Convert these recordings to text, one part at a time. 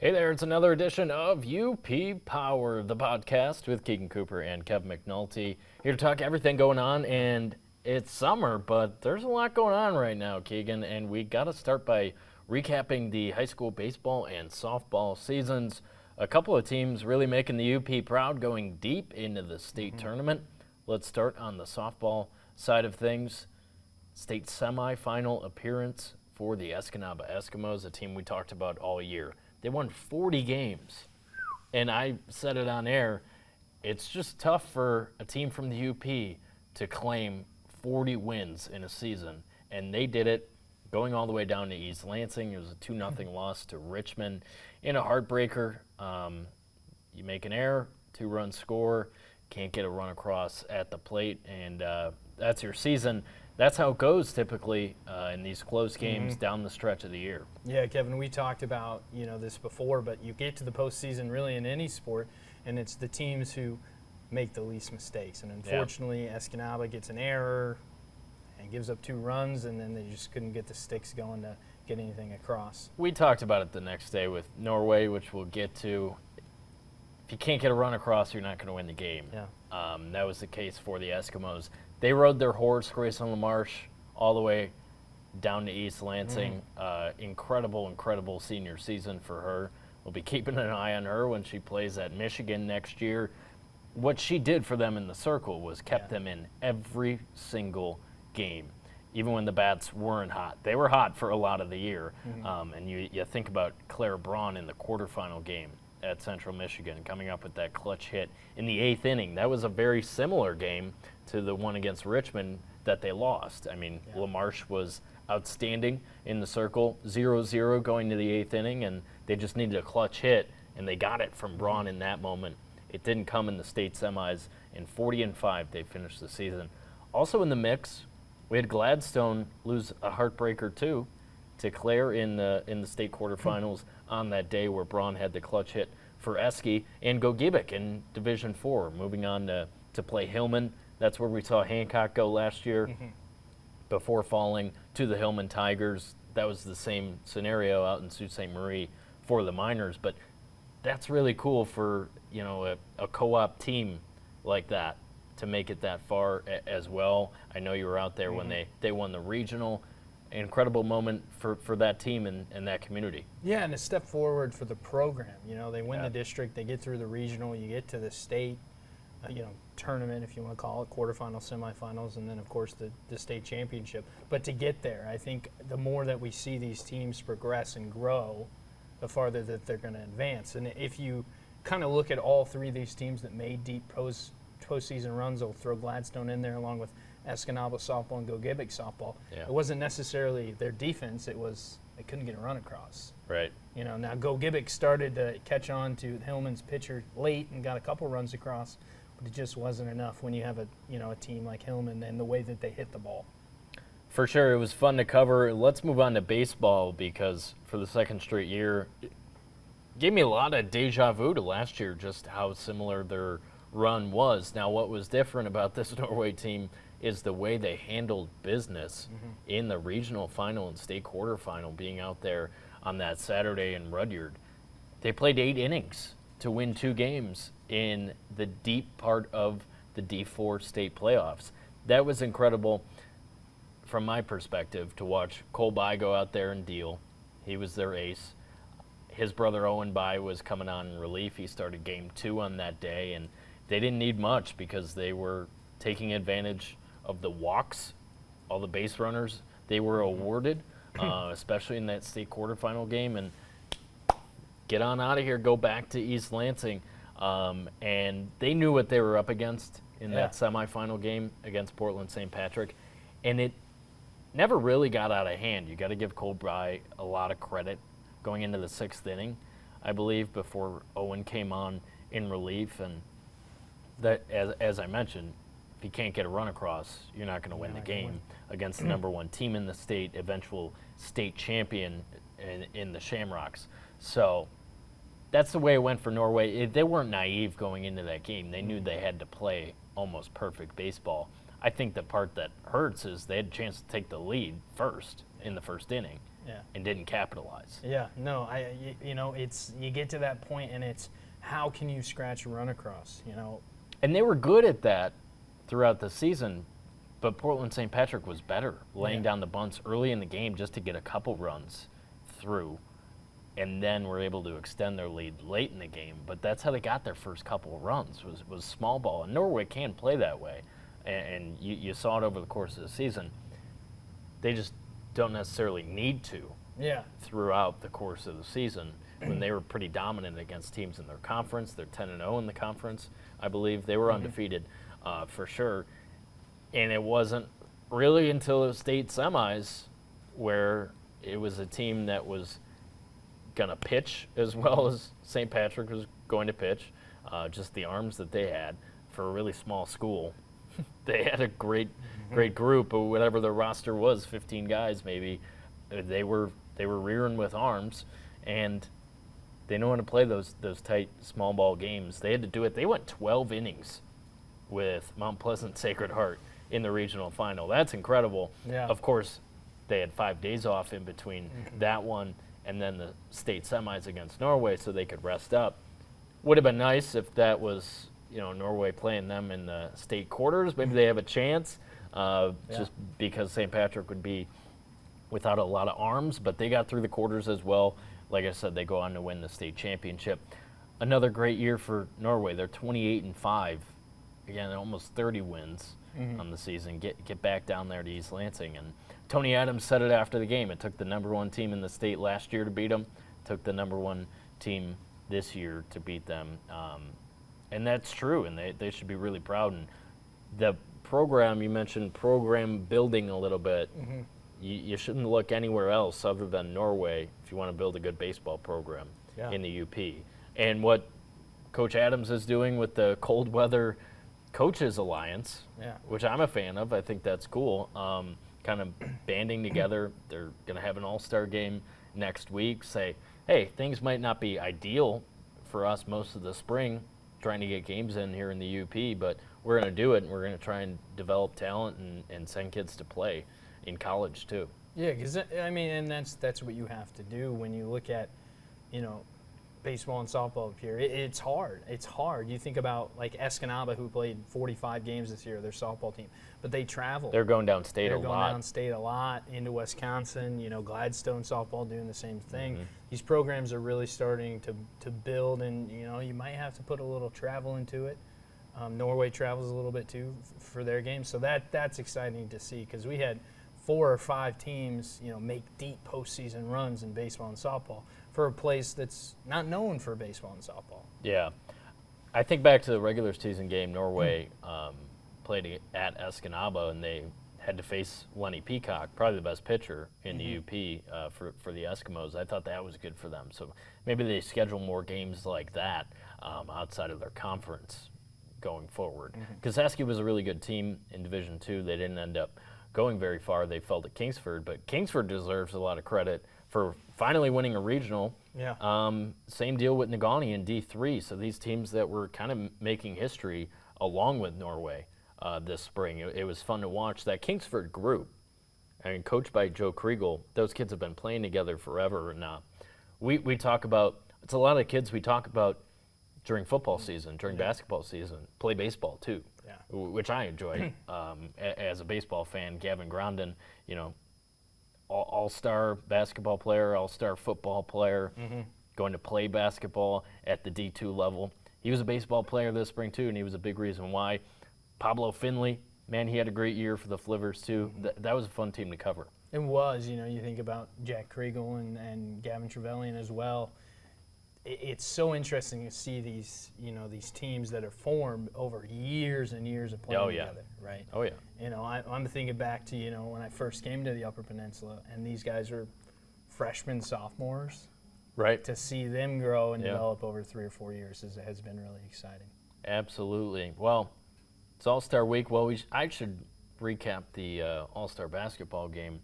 Hey there, it's another edition of UP Power, the podcast with Keegan Cooper and Kevin McNulty. Here to talk everything going on, and it's summer, but there's a lot going on right now, Keegan, and we got to start by recapping the high school baseball and softball seasons. A couple of teams really making the UP proud, going deep into the state tournament. Let's start on the softball side of things. State semifinal appearance for the Escanaba Eskimos, a team we talked about all year. They won 40 games, and I said it on air, it's just tough for a team from the UP to claim 40 wins in a season, and they did it going all the way down to East Lansing. It was a 2-0 loss to Richmond in a heartbreaker. You make an error, 2-run score, can't get a run across at the plate, and that's your season. That's how it goes typically in these close games down the stretch of the year. Yeah, Kevin, we talked about this before, but you get to the postseason really in any sport, and it's the teams who make the least mistakes. And unfortunately, Escanaba gets an error and gives up 2 runs, and then they just couldn't get the sticks going to get anything across. We talked about it the next day with Norway, which we'll get to. If you can't get a run across, you're not going to win the game. Yeah. That was the case for the Eskimos. They rode their horse, Grayson LaMarche, all the way down to East Lansing. Incredible senior season for her. We'll be keeping an eye on her when she plays at Michigan next year. What she did for them in the circle was kept them in every single game, even when the bats weren't hot. They were hot for a lot of the year. And you think about Claire Braun in the quarterfinal game at Central Michigan, coming up with that clutch hit in the 8th inning. That was a very similar game to the one against Richmond that they lost. I mean, LaMarche was outstanding in the circle, 0-0 going to the 8th inning, and they just needed a clutch hit, and they got it from Braun in that moment. It didn't come in the state semis. In 40-5, they finished the season. Also in the mix, we had Gladstone lose a heartbreaker too to Clare in the state quarterfinals on that day where Braun had the clutch hit for Eski, and Gogebic in Division 4, moving on to play Hillman. That's where we saw Hancock go last year before falling to the Hillman Tigers. That was the same scenario out in Sault Ste. Marie for the Miners, but that's really cool for a co-op team like that to make it that far as well. I know you were out there when they won the regional. Incredible moment for that team and that community. Yeah, and a step forward for the program. They win the district, they get through the regional, you get to the state tournament, if you want to call it, quarterfinals, semifinals, and then, of course, the state championship. But to get there, I think the more that we see these teams progress and grow, the farther that they're going to advance. And if you kind of look at all 3 of these teams that made deep postseason runs, I'll throw Gladstone in there along with Escanaba softball and Gogebic softball. It wasn't necessarily their defense, it was they couldn't get a run across. Right. Now Gogebic started to catch on to Hillman's pitcher late and got a couple runs across, but it just wasn't enough when you have a team like Hillman and the way that they hit the ball. For sure, it was fun to cover. Let's move on to baseball because for the second straight year, it gave me a lot of deja vu to last year, just how similar their run was. Now, what was different about this Norway team is the way they handled business in the regional final and state quarterfinal, being out there on that Saturday in Rudyard. They played 8 innings to win 2 games in the deep part of the D4 state playoffs. That was incredible from my perspective to watch Cole By go out there and deal. He was their ace. His brother Owen By was coming on in relief. He started game 2 on that day, and they didn't need much because they were taking advantage of the walks, all the base runners they were awarded, especially in that state quarterfinal game, and get on out of here, go back to East Lansing. And they knew what they were up against in that semifinal game against Portland St. Patrick, and it never really got out of hand. You got to give Cole Bry a lot of credit going into the 6th inning, I believe, before Owen came on in relief, and that, as I mentioned, if you can't get a run across, you're not going to win the game against the number 1 team in the state, eventual state champion in the Shamrocks. So that's the way it went for Norway. They weren't naive going into that game. They knew they had to play almost perfect baseball. I think the part that hurts is they had a chance to take the lead first in the first inning, Yeah. and didn't capitalize. Yeah, no, it's you get to that point and it's how can you scratch a run across, And they were good at that throughout the season, but Portland St. Patrick was better, laying down the bunts early in the game just to get a couple runs through, and then were able to extend their lead late in the game. But that's how they got their first couple of runs, was small ball. And Norway can play that way, and you saw it over the course of the season. They just don't necessarily need to throughout the course of the season when they were pretty dominant against teams in their conference. They're 10-0 in the conference, I believe. They were undefeated for sure. And it wasn't really until the state semis where it was a team that was going to pitch as well as St. Patrick was going to pitch, just the arms that they had for a really small school. They had a great group, but whatever their roster was, 15 guys maybe, they were rearing with arms, and they know how to play those tight small ball games. They had to do it. They went 12 innings with Mount Pleasant Sacred Heart in the regional final. That's incredible. Yeah. Of course, they had 5 days off in between that one and then the state semis against Norway, so they could rest up. Would have been nice if that was, Norway playing them in the state quarters. Maybe they have a chance, just because St. Patrick would be without a lot of arms, but they got through the quarters as well. Like I said, they go on to win the state championship. Another great year for Norway. They're 28-5. Again, almost 30 wins on the season. Get back down there to East Lansing. And Tony Adams said it after the game. It took the number 1 team in the state last year to beat them. Took the number 1 team this year to beat them. And that's true, and they should be really proud. And the program, you mentioned program building a little bit. You shouldn't look anywhere else other than Norway if you want to build a good baseball program in the UP. And what Coach Adams is doing with the Cold Weather Coaches Alliance, which I'm a fan of, I think that's cool, kind of banding together. They're going to have an all-star game next week, say, hey, things might not be ideal for us most of the spring, trying to get games in here in the UP, but we're going to do it, and we're going to try and develop talent and send kids to play in college too. Yeah, because and that's what you have to do when you look at, baseball and softball up here. It's hard. It's hard. You think about like Escanaba, who played 45 games this year, their softball team, but they travel. They're going downstate They're a going lot. downstate a lot into Wisconsin. Gladstone softball doing the same thing. These programs are really starting to build, and you might have to put a little travel into it. Norway travels a little bit too for their games, so that's exciting to see because we had 4 or 5 teams, make deep postseason runs in baseball and softball for a place that's not known for baseball and softball. Yeah. I think back to the regular season game, Norway played at Escanaba, and they had to face Lenny Peacock, probably the best pitcher in the UP for the Eskimos. I thought that was good for them. So maybe they schedule more games like that outside of their conference going forward. Because Eski was a really good team in Division II. They didn't end up going very far. They fell to Kingsford, but Kingsford deserves a lot of credit for finally winning a regional. Yeah. Same deal with Negaunee in D3. So these teams that were kind of making history along with Norway this spring. It was fun to watch. That Kingsford group, coached by Joe Kriegel, those kids have been playing together forever. And we talk about, it's a lot of kids we talk about during football season, during basketball season, play baseball too. Yeah. Which I enjoy as a baseball fan. Gavin Grondin, all-star basketball player, all-star football player, going to play basketball at the D2 level. He was a baseball player this spring too, and he was a big reason why. Pablo Finley, man, he had a great year for the Flivers too. That was a fun team to cover. It was, you think about Jack Kriegel and Gavin Trevelyan as well. It's so interesting to see these, these teams that are formed over years and years of playing together, right? Oh, yeah. I'm thinking back to, when I first came to the Upper Peninsula, and these guys were freshmen, sophomores. Right. To see them grow and develop over 3 or 4 years has been really exciting. Absolutely. Well, it's All-Star Week. Well, I should recap the All-Star basketball game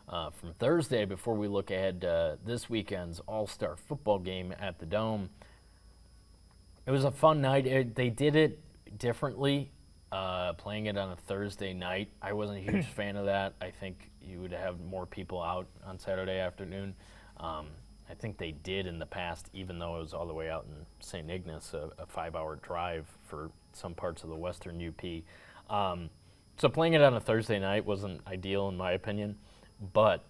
from Thursday before we look ahead to this weekend's All-Star football game at the Dome. It was a fun night. They did it differently playing it on a Thursday night. I wasn't a huge fan of that. I think you would have more people out on Saturday afternoon. I think they did in the past, even though it was all the way out in St. Ignace, a 5-hour drive for some parts of the western UP. So playing it on a Thursday night wasn't ideal in my opinion, but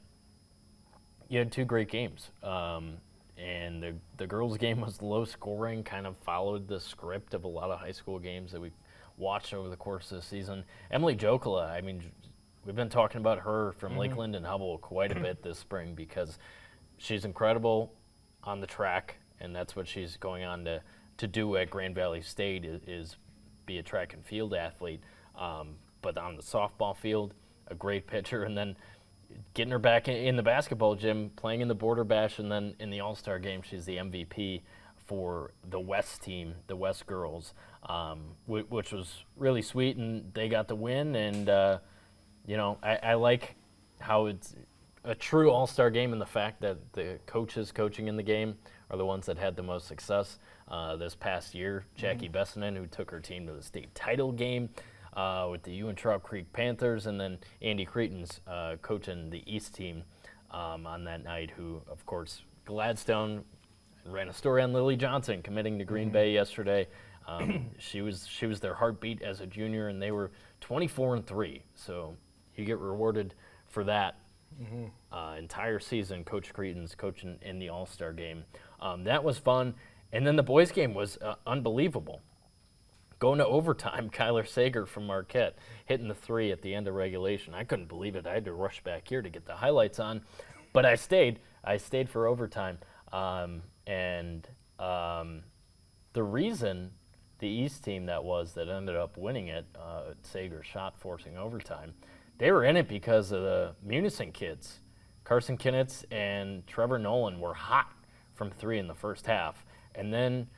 you had two great games. And the girls' game was low scoring, kind of followed the script of a lot of high school games that we watched over the course of the season. Emily Jokala, I mean, we've been talking about her from Lakeland and Hubble quite a bit this spring because she's incredible on the track, and that's what she's going on to do at Grand Valley State is be a track and field athlete. But on the softball field, a great pitcher, and then getting her back in the basketball gym, playing in the Border Bash, and then in the All-Star game, she's the MVP for the West team, the West girls, which was really sweet, and they got the win. And, I like how it's a true all-star game in the fact that the coaches coaching in the game are the ones that had the most success this past year. Jackie Bessinen, who took her team to the state title game with the Uintraub Creek Panthers, and then Andy Creighton's coaching the East team on that night, who, of course, Gladstone ran a story on Lily Johnson committing to Green Bay yesterday. She was their heartbeat as a junior, and they were 24-3. So you get rewarded for that entire season. Coach Creighton's coaching in the All-Star game. That was fun. And then the boys' game was unbelievable. Going to overtime, Kyler Sager from Marquette hitting the three at the end of regulation. I couldn't believe it. I had to rush back here to get the highlights on, but I stayed. I stayed for overtime. And the reason the East team that ended up winning it, Sager's shot forcing overtime, they were in it because of the Munising kids. Carson Kinnitz and Trevor Nolan were hot from three in the first half. And then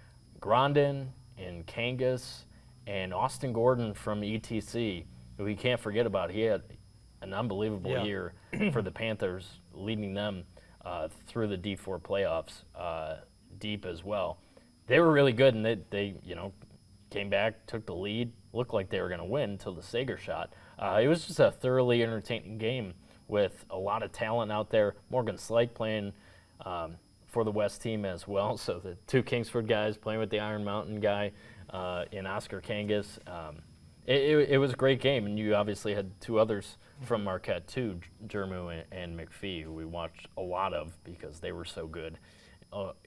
Grondin and Kangas and Austin Gordon from ETC, who we can't forget about. He had an unbelievable year for the Panthers, leading them through the D4 playoffs deep as well. They were really good, and they came back, took the lead, looked like they were going to win until the Sager shot. It was just a thoroughly entertaining game with a lot of talent out there. Morgan Slike playing for the West team as well, so the two Kingsford guys playing with the Iron Mountain guy in Oscar Kangas. It was a great game, and you obviously had two others from Marquette too, Jermu and McPhee, who we watched a lot of because they were so good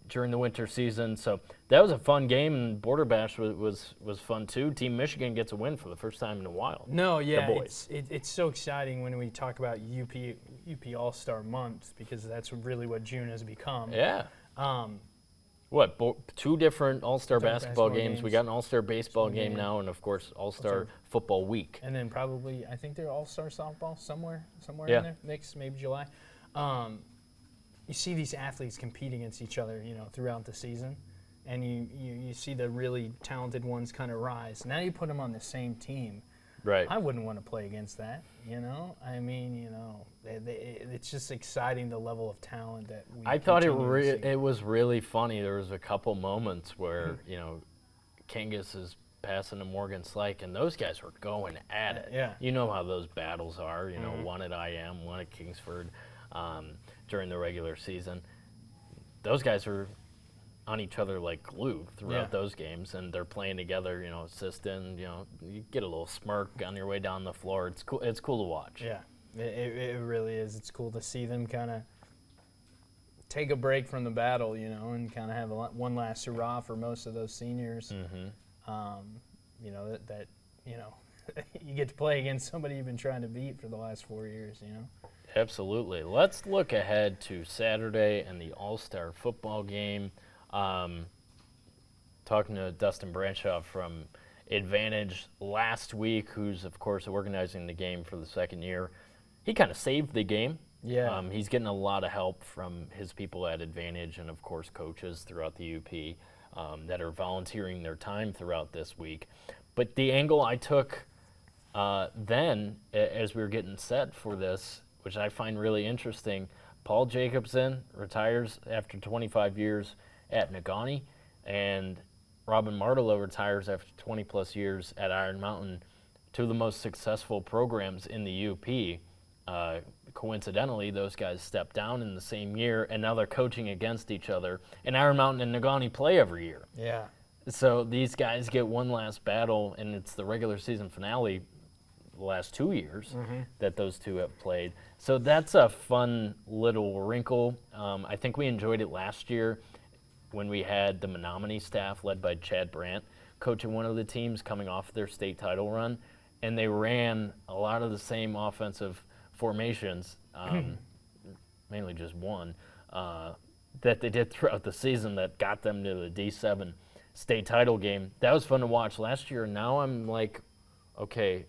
during the winter season. So that was a fun game, and Border Bash was fun too. Team Michigan gets a win for the first time in a while. No, yeah, the boys. It's so exciting when we talk about UP All-Star Month, because that's really what June has become. Yeah. Two different All-Star basketball games. We got an All-Star baseball game now, and of course All-Star football week. And then probably, I think they're All-Star softball somewhere in there, mix, maybe July. You see these athletes compete against each other, throughout the season, and you see the really talented ones kind of rise. Now you put them on the same team. Right. I wouldn't want to play against that, I mean, it's just exciting, the level of talent that we I thought it was really funny. There was a couple moments where, Kangas is passing to Morgan Slike, and those guys were going at it. Yeah. You know how those battles are, one at IM, one at Kingsford during the regular season. Those guys are on each other like glue throughout those games, and they're playing together, assisting, you get a little smirk on your way down the floor. It's cool to watch. Yeah, it really is. It's cool to see them kind of take a break from the battle, and kind of have one last hurrah for most of those seniors. That you get to play against somebody you've been trying to beat for the last 4 years, Absolutely. Let's look ahead to Saturday and the All-Star football game. Talking to Dustin Branshaw from Advantage last week, who's, of course, organizing the game for the second year. He kind of saved the game. Yeah. He's getting a lot of help from his people at Advantage and, of course, coaches throughout the UP that are volunteering their time throughout this week. But the angle I took then, as we were getting set for this, which I find really interesting, Paul Jacobson retires after 25 years at Negaunee, and Robin Martelo retires after 20-plus years at Iron Mountain. two of the most successful programs in the UP. Coincidentally, those guys stepped down in the same year, and now they're coaching against each other. And Iron Mountain and Negaunee play every year. Yeah. So these guys get one last battle, and it's the regular season finale the last 2 years that those two have played. So that's a fun little wrinkle. I think we enjoyed it last year when we had the Menominee staff led by Chad Brandt coaching one of the teams coming off their state title run, and they ran a lot of the same offensive formations, mainly just one, that they did throughout the season that got them to the D7 state title game. That was fun to watch last year. Now I'm like, okay,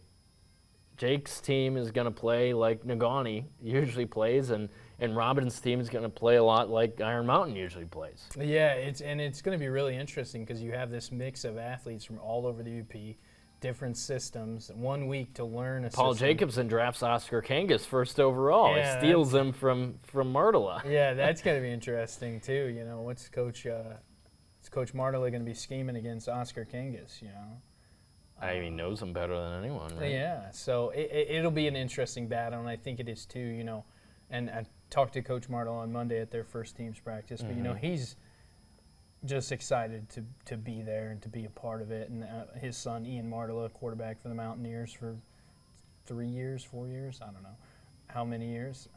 Jake's team is going to play like Negaunee usually plays, and Robin's team is going to play a lot like Iron Mountain usually plays. Yeah, it's going to be really interesting because you have this mix of athletes from all over the UP, different systems, 1 week to learn a Paul system. Jacobson drafts Oscar Kangas first overall. Yeah, he steals him from Martela. Yeah, that's going to be interesting too. You know, what's Coach Martela going to be scheming against Oscar Kangas? You know. He knows him better than anyone, right? Yeah, so it'll be an interesting battle, and I think it is too, you know. And I talked to Coach Martel on Monday at their first team's practice, but, you know, he's just excited to be there and to be a part of it. And his son, Ian Martela, quarterback for the Mountaineers for 3 years, 4 years, I don't know how many years.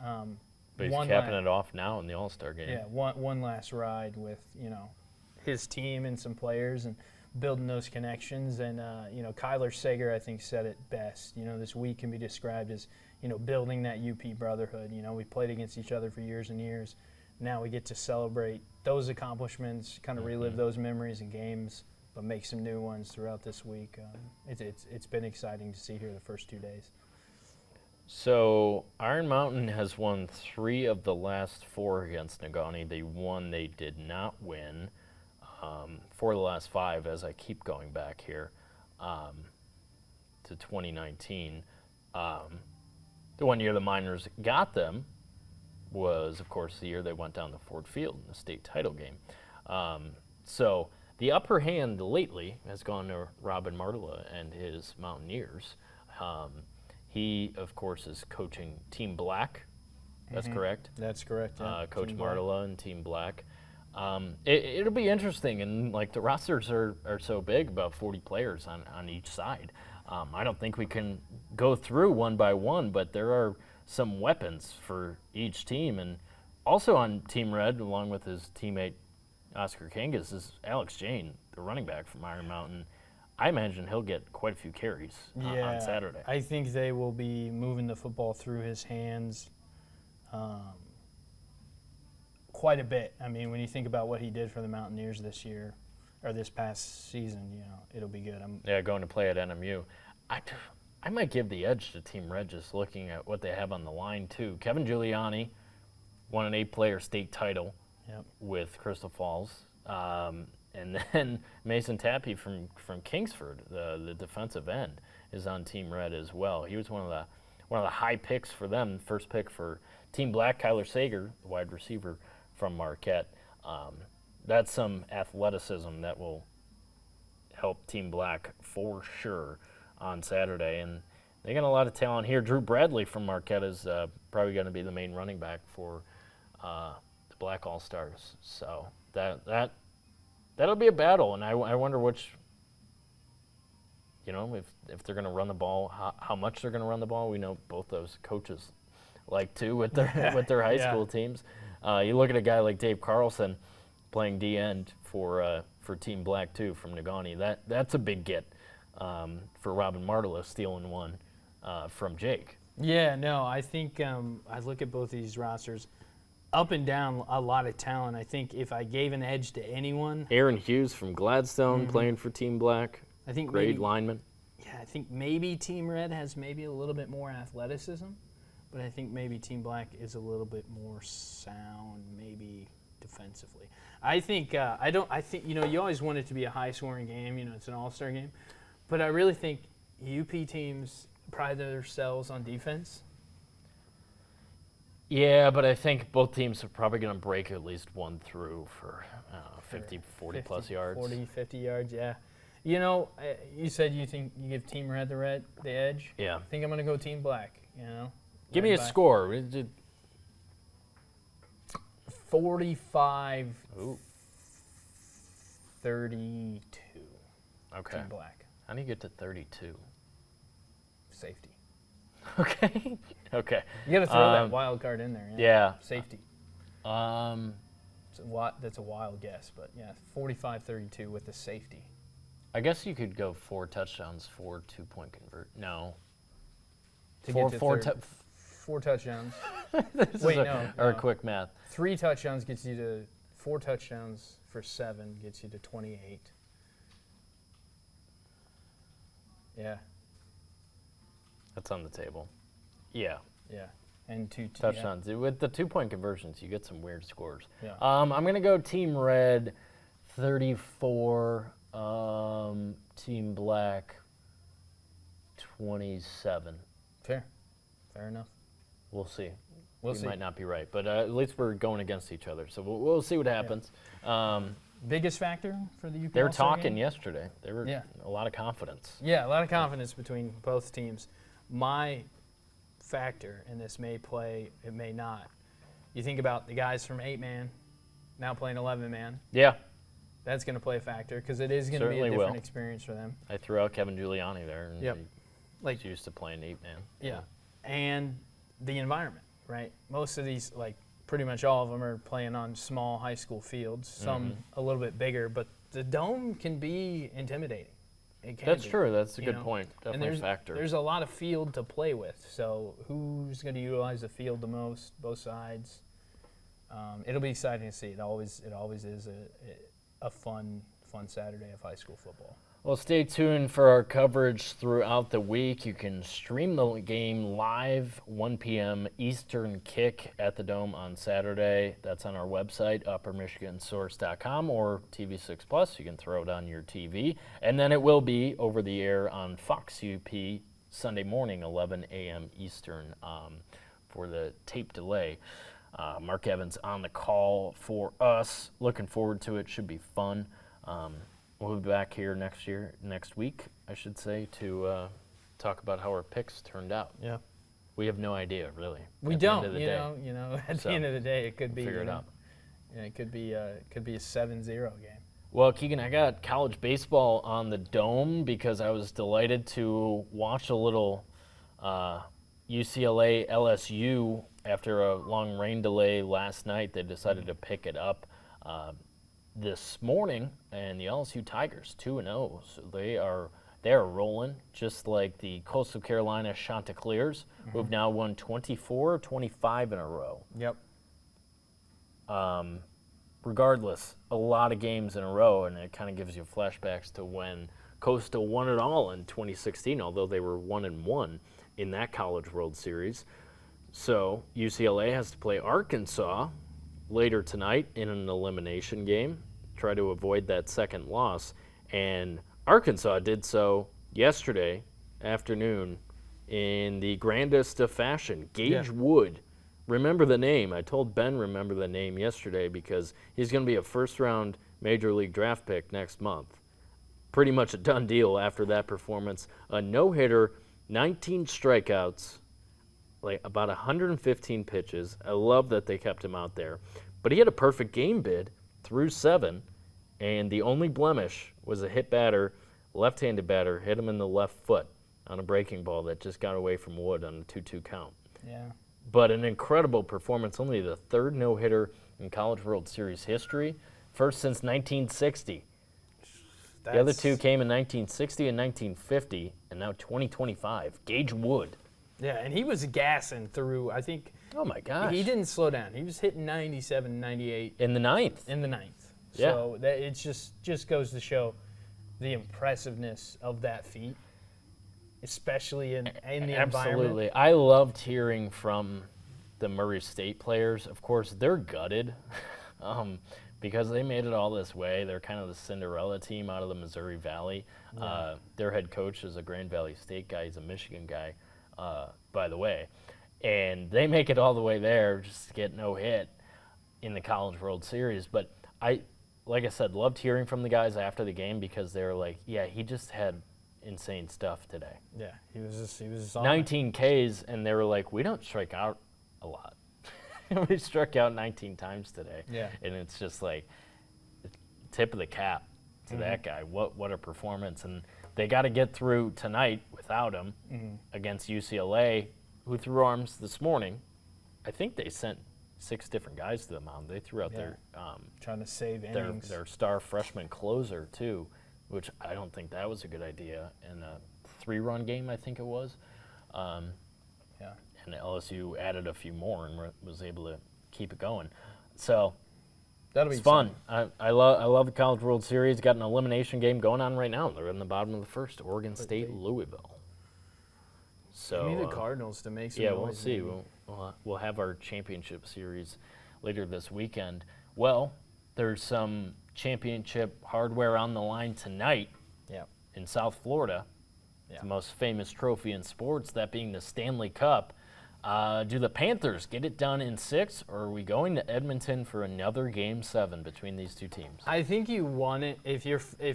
But he's capping it off now in the All-Star game. Yeah, one last ride with, you know, his team and some players and building those connections. And, you know, Kyler Sager, I think, said it best. You know, this week can be described as, you know, building that UP brotherhood. You know, we played against each other for years and years. Now we get to celebrate those accomplishments, kind of relive those memories and games, but make some new ones throughout this week. It's been exciting to see here the first 2 days. So Iron Mountain has won 3 of the last 4 against Negaunee. The one they did not win. 4 of the last 5, as I keep going back here, to 2019. The one year the Miners got them was, of course, the year they went down to Ford Field in the state title game. So the upper hand lately has gone to Robin Martela and his Mountaineers. He, of course, is coaching Team Black. That's correct? That's correct. Yeah. Coach Team Martela and Team Black. It'll be interesting, and like the rosters are so big, about 40 players on each side. I don't think we can go through one by one, but there are some weapons for each team. And also on Team Red, along with his teammate Oscar Kangas, is Alex Jane, the running back from Iron Mountain. I imagine he'll get quite a few carries on Saturday. I think they will be moving the football through his hands quite a bit. I mean, when you think about what he did for the Mountaineers this year, or this past season, you know, it'll be good. Going to play at NMU. I might give the edge to Team Red just looking at what they have on the line, too. Kevin Giuliani won an 8-player state title with Crystal Falls. And then Mason Tappy from Kingsford, the defensive end, is on Team Red as well. He was one of the high picks for them. First pick for Team Black, Kyler Sager, the wide receiver from Marquette. That's some athleticism that will help Team Black for sure on Saturday. And they got a lot of talent here. Drew Bradley from Marquette is probably going to be the main running back for the Black All-Stars. So that'll be a battle, and I wonder which, you know, if they're going to run the ball, how much they're going to run the ball. We know both those coaches like to with their high school teams. You look at a guy like Dave Carlson playing D-end for Team Black, too, from Negaunee. That's a big get for Robin Martela, stealing one from Jake. Yeah, no, I think I look at both these rosters, up and down, a lot of talent. I think if I gave an edge to anyone, Aaron Hughes from Gladstone playing for Team Black. I think great lineman. Yeah, I think maybe Team Red has maybe a little bit more athleticism, but I think maybe Team Black is a little bit more sound, maybe defensively. I think I think you know, you always want it to be a high-scoring game. You know, it's an all-star game, but I really think UP teams pride themselves on defense. Yeah, but I think both teams are probably going to break at least one through for 40 plus yards. 40, 50 yards, yeah. You know, you said you think you give Team Red the edge. Yeah. I think I'm going to go Team Black, you know. Give me a score. 45 Ooh. 32. Okay. Team Black. How do you get to 32? Safety. Okay. Okay. You got to throw that wild card in there. Yeah. Safety. That's a wild guess, but yeah, 45-32 with the safety. I guess you could go 4 touchdowns, 4 2-point convert. No. To Four, get to four, 4 touchdowns. Wait, no. Or quick math. 3 touchdowns gets you to 4 touchdowns for 7 gets you to 28. Yeah. That's on the table. Yeah. Yeah. And 2 touchdowns. With the 2-point conversions, you get some weird scores. Yeah. I'm going to go Team Red 34, Team Black 27. Fair enough. We'll see. We'll we see. might not be right, but at least we're going against each other, so we'll see what happens. Biggest factor for the UP They were All-Star talking game? yesterday. They were a lot of confidence. Yeah, a lot of confidence between both teams. My factor, and this may play, it may not. You think about the guys from 8-man now playing 11-man. Yeah. That's going to play a factor because it is going to be a Certainly different will. experience for them. I threw out Kevin Giuliani there. And Yep. he's used to playing 8-man. Yeah. And the environment, right? Most of these, like pretty much all of them are playing on small high school fields, some a little bit bigger, but the dome can be intimidating. It can That's be, true. That's a you good know? point. And Definitely a factor. There's a lot of field to play with, so who's going to utilize the field the most, both sides? It'll be exciting to see. It always is a fun Saturday of high school football. Well, stay tuned for our coverage throughout the week. You can stream the game live, 1 p.m. Eastern kick at the Dome on Saturday. That's on our website, uppermichigansource.com, or TV6 Plus. You can throw it on your TV. And then it will be over the air on Fox UP Sunday morning, 11 a.m. Eastern, for the tape delay. Mark Evans on the call for us. Looking forward to it. Should be fun. We'll be back here next week, I should say, to talk about how our picks turned out. Yeah. We have no idea, really. We at the don't, end of the you day. know, at So, the end of the day, it could be, figure it out. Yeah, it could be a 7-0 game. Well, Keegan, I got college baseball on the Dome because I was delighted to watch a little UCLA LSU after a long rain delay last night. They decided to pick it up this morning, and the LSU Tigers 2-0. So they are rolling, just like the Coastal Carolina Chanticleers, who have now won 24 or 25 in a row. Yep. Regardless, a lot of games in a row, and it kind of gives you flashbacks to when Coastal won it all in 2016, although they were 1-1 in that College World Series. So UCLA has to play Arkansas later tonight in an elimination game, try to avoid that second loss. And Arkansas did so yesterday afternoon in the grandest of fashion. Gage Wood, remember the name. I told Ben remember the name yesterday because he's going to be a first-round Major League draft pick next month. Pretty much a done deal after that performance. A no-hitter, 19 strikeouts, like about 115 pitches. I love that they kept him out there. But he had a perfect game bid through 7, and the only blemish was a hit batter, left-handed batter, hit him in the left foot on a breaking ball that just got away from Wood on a 2-2 count. Yeah. But an incredible performance, only the third no-hitter in College World Series history, first since 1960. The other two came in 1960 and 1950, and now 2025. Gage Wood. Yeah, and he was gassing through, I think. Oh, my gosh. He didn't slow down. He was hitting 97, 98. In the ninth. In the ninth. Yeah. So it just goes to show the impressiveness of that feat, especially in the environment. Absolutely. I loved hearing from the Murray State players. Of course, they're gutted because they made it all this way. They're kind of the Cinderella team out of the Missouri Valley. Yeah. Their head coach is a Grand Valley State guy. He's a Michigan guy, by the way. And they make it all the way there, just to get no hit in the College World Series. But like I said, loved hearing from the guys after the game because they were like, yeah, he just had insane stuff today. Yeah, he was just on 19 Ks, and they were like, we don't strike out a lot. We struck out 19 times today. Yeah. And it's just like, tip of the cap to that guy. What a performance. And they got to get through tonight without him against UCLA, who threw arms this morning. I think they sent 6 different guys to the mound. They threw out their trying to save innings. their star freshman closer too, which I don't think that was a good idea in a 3-run game, I think it was. Yeah. And LSU added a few more and was able to keep it going. So That'll be it's fun. I love the College World Series. Got an elimination game going on right now. They're in the bottom of the first. Oregon State, Louisville. So Give me the Cardinals to make some yeah, noise. we'll see. We'll have our championship series later this weekend. Well, there's some championship hardware on the line tonight Yeah. in South Florida. Yeah. The most famous trophy in sports, that being the Stanley Cup. Do the Panthers get it done in 6, or are we going to Edmonton for another Game 7 between these two teams? I think you won it. If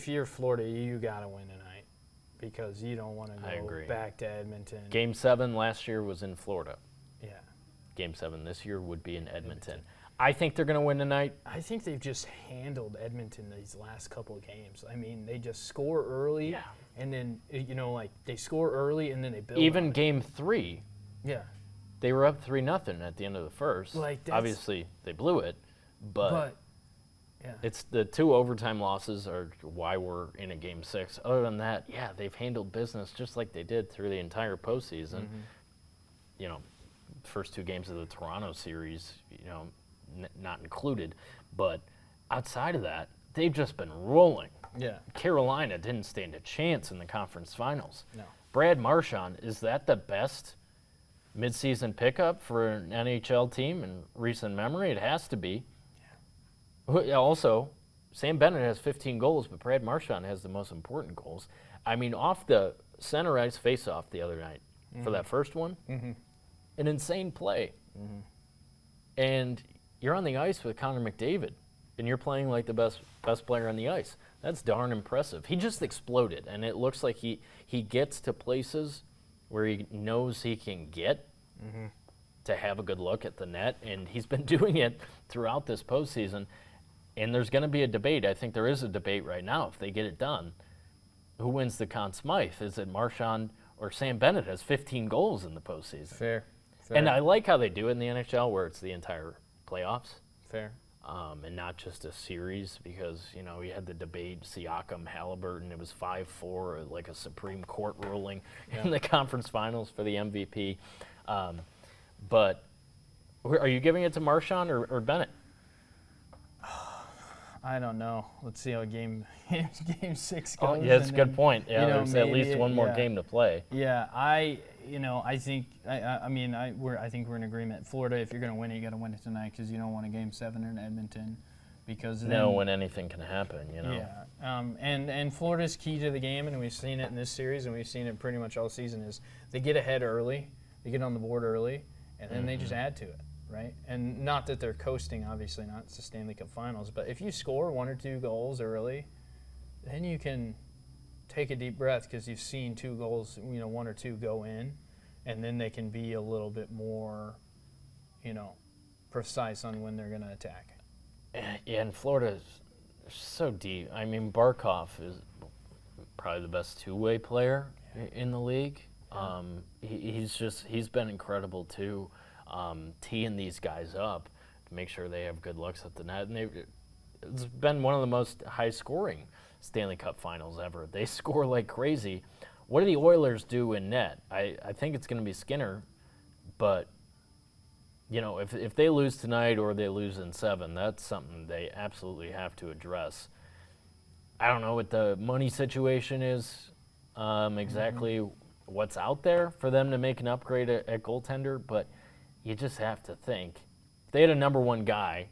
you're Florida, you gotta win tonight because you don't want to I go agree. back to Edmonton. Game 7 last year was in Florida. Yeah. Game 7 this year would be in Edmonton. I think they're going to win tonight. I think they've just handled Edmonton these last couple of games. I mean, they just score early, Yeah. and then like they score early and then they build. Even on it. Game 3, Yeah. they were up 3-0 at the end of the first. Like, that's- obviously, they blew it, but yeah. it's the 2 overtime losses are why we're in a Game 6. Other than that, yeah, they've handled business just like they did through the entire postseason. You know, first 2 games of the Toronto series, not included. But outside of that, they've just been rolling. Yeah. Carolina didn't stand a chance in the conference finals. No. Brad Marchand, is that the best midseason pickup for an NHL team in recent memory? It has to be. Yeah. Also, Sam Bennett has 15 goals, but Brad Marchand has the most important goals. I mean, off the center ice face-off the other night for that first one, an insane play. And you're on the ice with Connor McDavid, and you're playing like the best player on the ice. That's darn impressive. He just exploded, and it looks like he gets to places where he knows he can get to have a good look at the net, and he's been doing it throughout this postseason. And there's going to be a debate. I think there is a debate right now if they get it done. Who wins the Conn Smythe? Is it Marchand or Sam Bennett has 15 goals in the postseason? Fair. And I like how they do it in the NHL where it's the entire playoffs. Fair. And not just a series because, we had the debate, Siakam, Halliburton, it was 5-4, like a Supreme Court ruling in the conference finals for the MVP. But are you giving it to Marchand or Bennett? I don't know. Let's see how game 6 goes. Oh, yeah, that's a good point. Yeah, there's at least one more yeah. game to play. Yeah, I think I think we're in agreement. Florida, if you're going to win it, you got to win it tonight because you don't want a Game 7 in Edmonton, because when anything can happen, Yeah, and Florida's key to the game, and we've seen it in this series, and we've seen it pretty much all season, is they get ahead early, they get on the board early, and then they just add to it, right? And not that they're coasting, obviously not. It's the Stanley Cup Finals, but if you score 1 or 2 goals early, then you can take a deep breath because you've seen 2 goals, 1 or 2 go in, and then they can be a little bit more, precise on when they're going to attack. Yeah, and Florida is so deep. I mean, Barkov is probably the best 2-way player in the league. Yeah. He's been incredible too, teeing these guys up to make sure they have good looks at the net. And it's been one of the most high-scoring Stanley Cup Finals ever. They score like crazy. What do the Oilers do in net? I think it's going to be Skinner, but if they lose tonight or they lose in 7, that's something they absolutely have to address. I don't know what the money situation is exactly. What's out there for them to make an upgrade at goaltender, but you just have to think. If they had a number 1 guy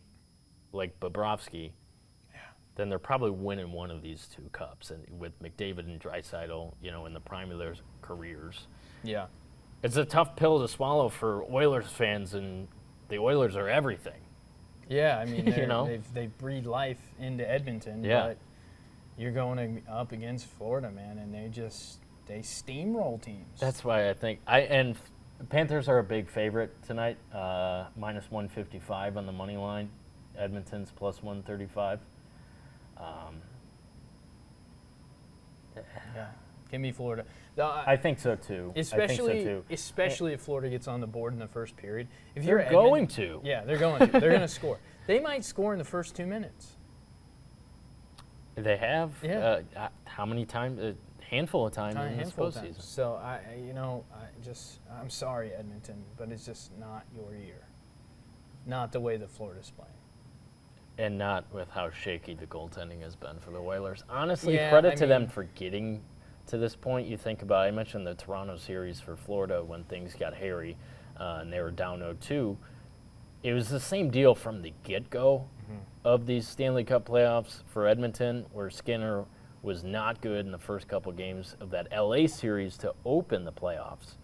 like Bobrovsky, then they're probably winning one of these 2 cups. And with McDavid and Draisaitl, in the prime of their careers. Yeah. It's a tough pill to swallow for Oilers fans, and the Oilers are everything Yeah, I mean, You know? they've breathed life into Edmonton, Yeah. but you're going up against Florida, man, and they steamroll teams. That's why I think Panthers are a big favorite tonight. Minus 155 on the money line. Edmonton's plus 135. Yeah, give me Florida. I think so too. Especially if Florida gets on the board in the first period. If They're you're going to. Yeah, they're going to. They're going to score. They might score in the first 2 minutes. They have. Yeah. How many times? A handful of times in this Handful of times. postseason. So I'm sorry, Edmonton, but it's just not your year. Not the way that Florida's playing. And not with how shaky the goaltending has been for the Whalers. Honestly, Yeah, credit to them for getting to this point. You think about, I mentioned the Toronto series for Florida when things got hairy and they were down 0-2. It was the same deal from the get-go of these Stanley Cup playoffs for Edmonton, where Skinner was not good in the first couple games of that LA series to open the playoffs.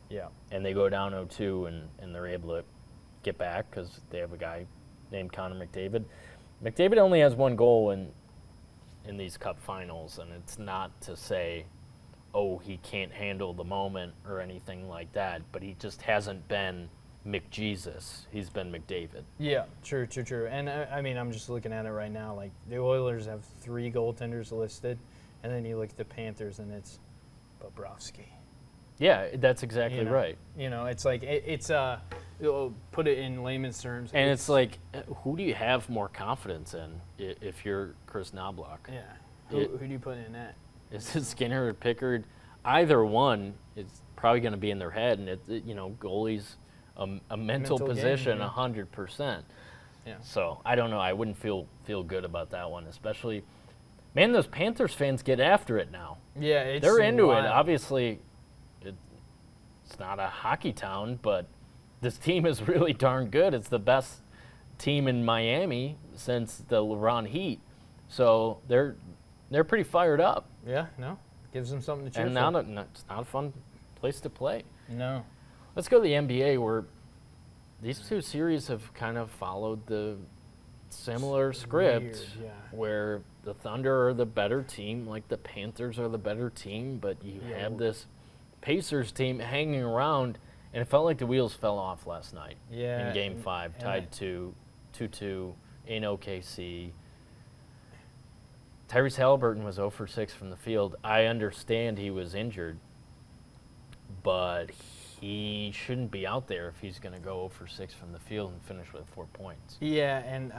Yeah. And they go down 0-2 and they're able to get back because they have a guy named Connor McDavid. McDavid only has one goal in these Cup finals, and it's not to say, oh, he can't handle the moment or anything like that, but he just hasn't been McJesus. He's been McDavid. Yeah, true. And I mean, I'm just looking at it right now. Like, the Oilers have 3 goaltenders listed, and then you look at the Panthers, and it's Bobrovsky. Yeah, that's exactly You know? right. You know, it's like you'll put it in layman's terms. And it's like, who do you have more confidence in if you're Chris Knobloch? Yeah. Who do you put in that? Is it Skinner or Pickard? Either one is probably going to be in their head, and goalies a mental position, game, 100%. Yeah. So I don't know. I wouldn't feel good about that one, especially. Man, those Panthers fans get after it now. Yeah, They're into wild. it. Obviously, it's not a hockey town, but this team is really darn good. It's the best team in Miami since the LeBron Heat. So they're pretty fired up. Yeah, no, gives them something to cheer And for. it's not a fun place to play. No. Let's go to the NBA, where these two series have kind of followed the similar script, weird, yeah. where the Thunder are the better team, like the Panthers are the better team, but you have this Pacers team hanging around, and it felt like the wheels fell off last night in Game 5, tied to 2-2 in OKC. Tyrese Halliburton was 0 for 6 from the field. I understand he was injured, but he shouldn't be out there if he's going to go 0 for 6 from the field and finish with 4 points. Yeah, and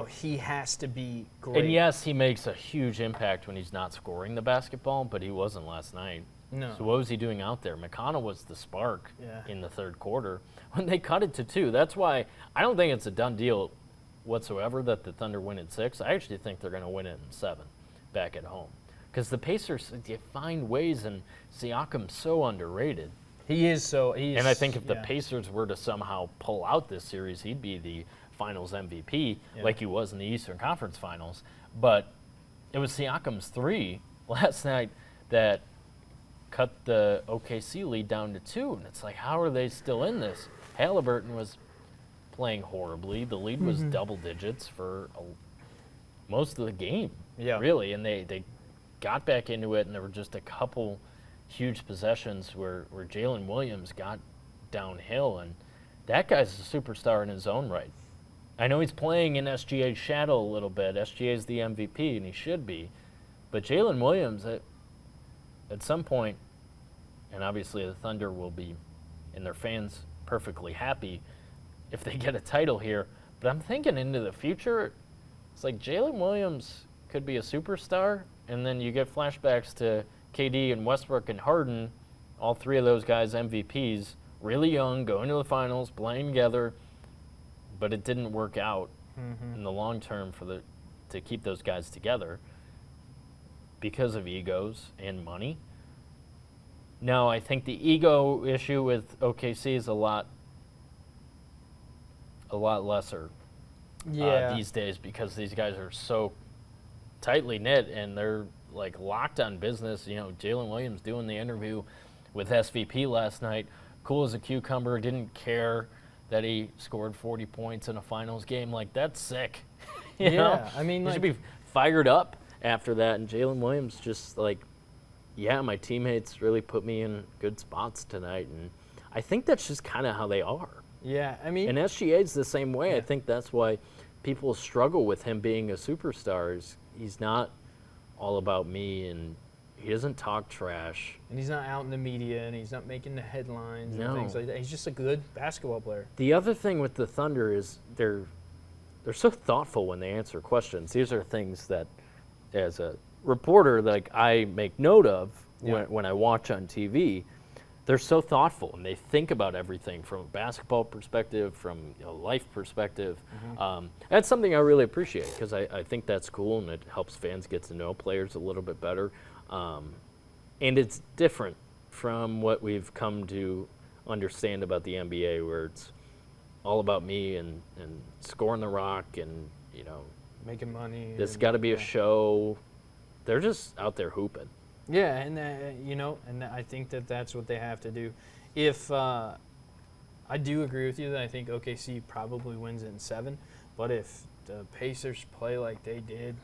he has to be great. And yes, he makes a huge impact when he's not scoring the basketball, but he wasn't last night. No. So what was he doing out there? McConnell was the spark Yeah. in the third quarter when they cut it to 2. That's why I don't think it's a done deal whatsoever that the Thunder win in 6. I actually think they're going to win it in 7 back at home. Because the Pacers, they find ways, and Siakam's so underrated. He is so. And I think if the Pacers were to somehow pull out this series, he'd be the Finals MVP like he was in the Eastern Conference Finals. But it was Siakam's 3 last night that cut the OKC lead down to 2. And it's like, how are they still in this? Halliburton was playing horribly. The lead was double digits for most of the game, really. And they got back into it, and there were just a couple huge possessions where Jalen Williams got downhill, and that guy's a superstar in his own right. I know he's playing in SGA's shadow a little bit. SGA's the MVP, and he should be. But Jalen Williams, at some point, and obviously the Thunder will be, and their fans, perfectly happy if they get a title here. But I'm thinking into the future, it's like Jalen Williams could be a superstar, and then you get flashbacks to KD and Westbrook and Harden, all 3 of those guys MVPs, really young, going to the finals, playing together, but it didn't work out in the long term to keep those guys together because of egos and money. No, I think the ego issue with OKC is a lot lesser these days, because these guys are so tightly knit and they're like locked on business. Jalen Williams doing the interview with SVP last night, cool as a cucumber, didn't care that he scored 40 points in a finals game. Like, that's sick. You know? I mean, he like, should be fired up after that. And Jalen Williams just like, yeah, my teammates really put me in good spots tonight. And I think that's just kind of how they are. yeah, I mean, And SGA's the same way. Yeah. I think that's why people struggle with him being a superstar. He's not all about me, and he doesn't talk trash. and he's not out in the media, and he's not making the headlines No. and things like that. He's just a good basketball player. The other thing with the Thunder is they're so thoughtful when they answer questions. These are things that, as a reporter, like I make note of when I watch on TV. They're so thoughtful, and they think about everything from a basketball perspective, from a life perspective. That's something I really appreciate because I think that's cool, and it helps fans get to know players a little bit better. And it's different from what we've come to understand about the NBA, where it's all about me and scoring the rock, and Making money. there's and- got to be a yeah. show. They're just out there hooping. Yeah, and I think that's what they have to do. If I do agree with you that I think OKC probably wins it in 7, but if the Pacers play like they did,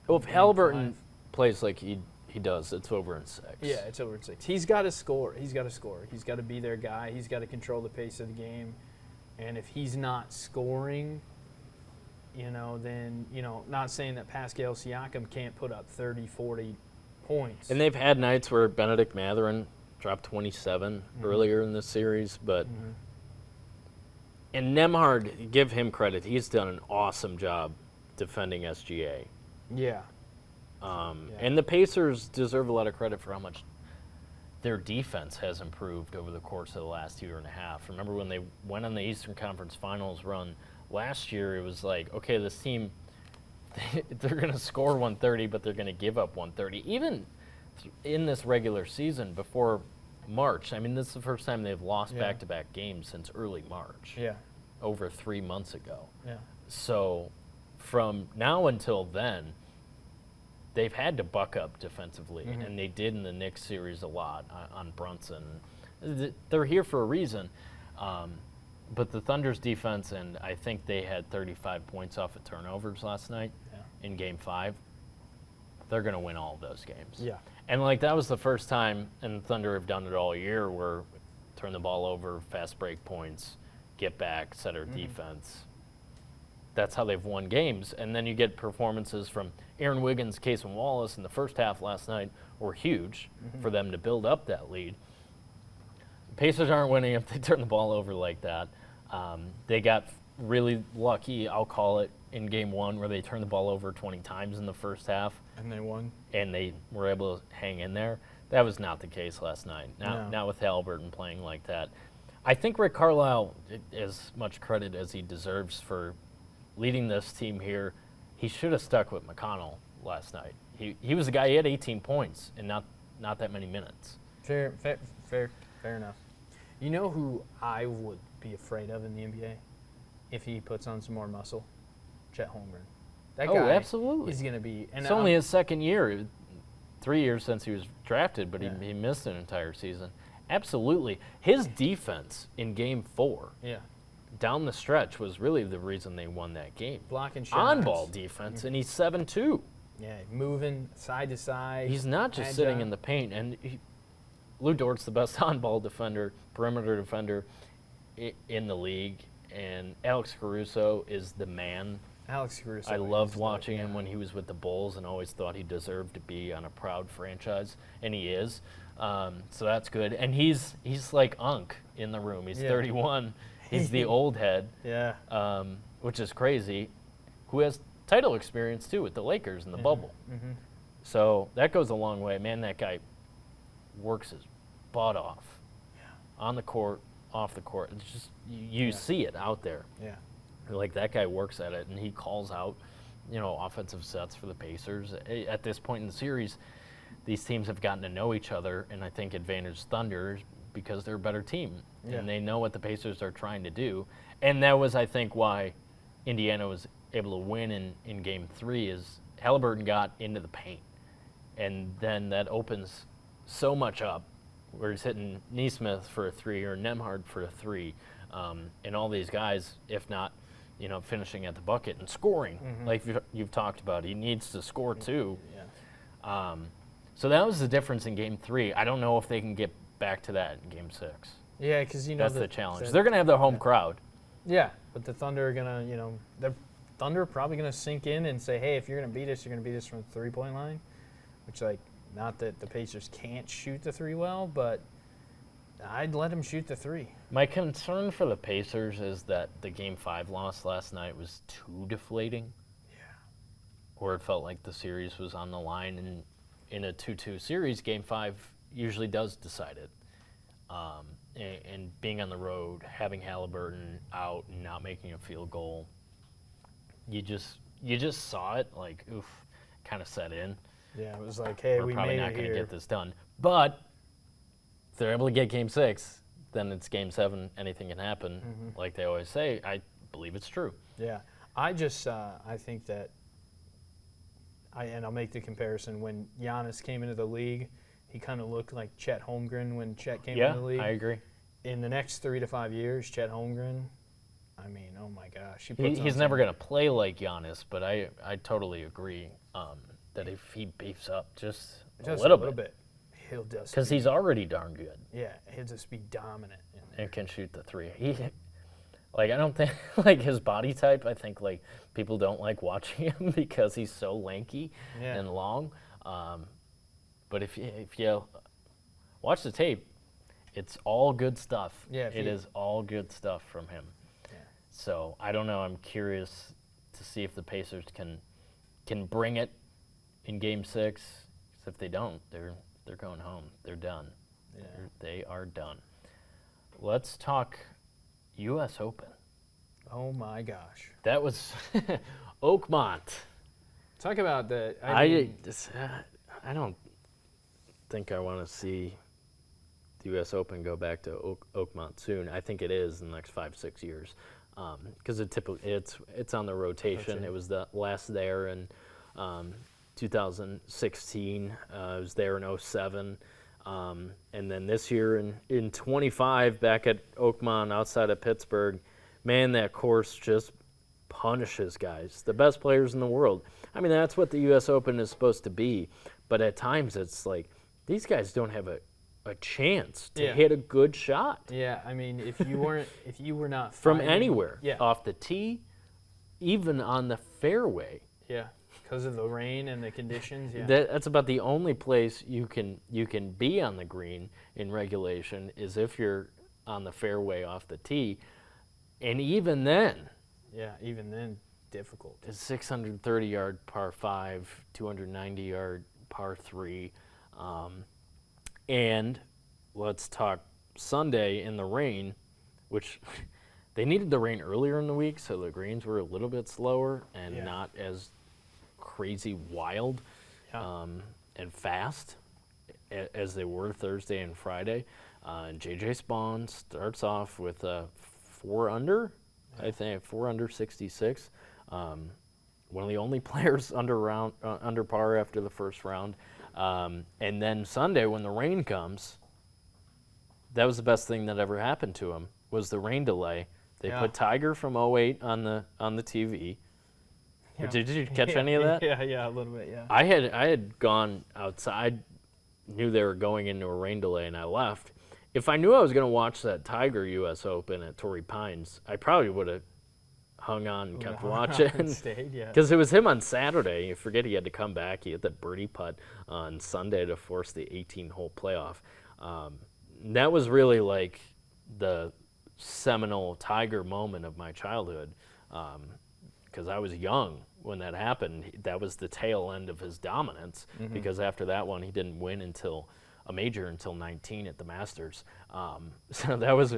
Well, if Game Halliburton 5. plays like he does, it's over in 6. yeah, it's over in 6. He's got to score. He's got to score. He's got to be their guy. He's got to control the pace of the game. And if he's not scoring, then not saying that Pascal Siakam can't put up 30, 40 points. And they've had nights where Benedict Mathurin dropped 27 earlier in the series, but and Nembhard, give him credit. He's done an awesome job defending SGA. yeah. And the Pacers deserve a lot of credit for how much their defense has improved over the course of the last year and a half. Remember when they went on the Eastern Conference Finals run last year, it was like, okay, this team, they're going to score 130, but they're going to give up 130. Even in this regular season before March, I mean, this is the first time they've lost Yeah. back-to-back games since early March, Yeah. over 3 months ago. Yeah. So from now until then, they've had to buck up defensively, and they did in the Knicks series a lot on Brunson. They're here for a reason. But the Thunder's defense, and I think they had 35 points off of turnovers last night in Game 5, they're going to win all of those games. Yeah. And, like, that was the first time, and the Thunder have done it all year, where turn the ball over, fast break points, get back, set our defense. That's how they've won games. And then you get performances from Aaron Wiggins, Case and Wallace in the first half last night were huge for them to build up that lead. Pacers aren't winning if they turn the ball over like that. They got really lucky, I'll call it, in Game 1 where they turned the ball over 20 times in the first half, And they won. and they were able to hang in there. That was not the case last night. No. Not with Halliburton playing like that. I think Rick Carlisle, as much credit as he deserves for leading this team here, he should have stuck with McConnell last night. He was the guy, he had 18 points in not that many minutes. Fair enough. You know who I would be afraid of in the NBA if he puts on some more muscle? Chet Holmgren. That Oh, guy absolutely. is going to be. And It's only his second year, 3 years since he was drafted, but Yeah. he missed an entire season. Absolutely. His defense in Game 4, yeah, down the stretch, was really the reason they won that game. blocking shots. On-ball defense, and he's 7'2". Yeah, moving side to side. He's not just sitting in the paint. And Lou Dort's the best on-ball defender, perimeter defender in the league. And Alex Caruso is the man. Alex Caruso. I loved is watching the- him yeah. when he was with the Bulls, and always thought he deserved to be on a proud franchise, and he is. So that's good. And he's like Unk in the room. He's Yeah. 31. He's the old head, Yeah. which is crazy, who has title experience too with the Lakers in the bubble. Mm-hmm. So that goes a long way. Man, that guy works his butt off. On the court, off the court. It's just, you see it out there. Yeah. Like, that guy works at it, and he calls out, offensive sets for the Pacers. At this point in the series, these teams have gotten to know each other, and I think advantage Thunder because they're a better team, Yeah. and they know what the Pacers are trying to do. And that was, I think, why Indiana was able to win in Game 3 is Halliburton got into the paint, and then that opens so much up where he's hitting Nesmith for a 3 or Nembhard for a 3. And all these guys, if not, finishing at the bucket and scoring, like you've talked about, he needs to score too. Yeah. So that was the difference in Game 3. I don't know if they can get back to that in Game 6. Yeah, because that's the challenge. They're going to have their home crowd. Yeah, but the Thunder are going to, the Thunder are probably going to sink in and say, hey, if you're going to beat us, you're going to beat us from the three-point line, which, not that the Pacers can't shoot the three well, but I'd let them shoot the three. My concern for the Pacers is that the Game 5 loss last night was too deflating. Yeah. Or it felt like the series was on the line, and in a 2-2 series, Game 5 usually does decide it. And being on the road, having Halliburton out and not making a field goal, you just saw it, kind of set in. Yeah, it was like, hey, we're probably not going to get this done. But if they're able to get Game 6, then it's Game 7. Anything can happen. Like they always say, I believe it's true. Yeah, I think that, and I'll make the comparison, when Giannis came into the league, he kind of looked like Chet Holmgren when Chet came into the league. Yeah, I agree. In the next 3 to 5 years, Chet Holmgren, I mean, oh my gosh. He's never going to play like Giannis, but I totally agree that if he beefs up just a little bit, he'll just because he's already darn good. Yeah, he'll just be dominant. And can shoot the three. I don't think, his body type, I think, people don't like watching him because he's so lanky and long. But if you watch the tape, it's all good stuff. Yeah, it is all good stuff from him. Yeah. So I don't know. I'm curious to see if the Pacers can bring it in Game 6. 'Cause if they don't, they're going home. They're done. Yeah. They are done. Let's talk U.S. Open. Oh my gosh. That was Oakmont. Talk about the. I don't think I want to see the U.S. Open go back to Oakmont soon. I think it is in the next 5-6 years, because it's on the rotation. It was the last there in 2016. It was there in 2007, and then this year in 25 back at Oakmont outside of Pittsburgh. Man, that course just punishes guys, the best players in the world. I mean, that's what the U.S. Open is supposed to be, but at times it's like these guys don't have a chance to hit a good shot. Yeah, I mean, if you were not from anywhere, yeah. off the tee, even on the fairway. Yeah, because of the rain and the conditions. Yeah, that's about the only place you can be on the green in regulation is if you're on the fairway off the tee, and even then. Yeah, even then, difficult. It's 630-yard par 5, 290-yard par 3. And let's talk Sunday in the rain, which they needed the rain earlier in the week, so the greens were a little bit slower and not as crazy wild and fast as they were Thursday and Friday. And J.J. Spawn starts off with 4 under, I think, 4 under 66. One of the only players under par after the first round. And then Sunday, when the rain comes, that was the best thing that ever happened to him, was the rain delay. They put Tiger from 08 on the TV. Yeah. Did you catch any of that? Yeah, a little bit, yeah. I had gone outside, knew they were going into a rain delay, and I left. If I knew I was going to watch that Tiger U.S. Open at Torrey Pines, I probably would have hung on and kept watching. Because it was him on Saturday. You forget he had to come back. He hit that birdie putt on Sunday to force the 18-hole playoff. That was really like the seminal Tiger moment of my childhood, because I was young when that happened. That was the tail end of his dominance, because after that one, he didn't win a major until 19 at the Masters. So that was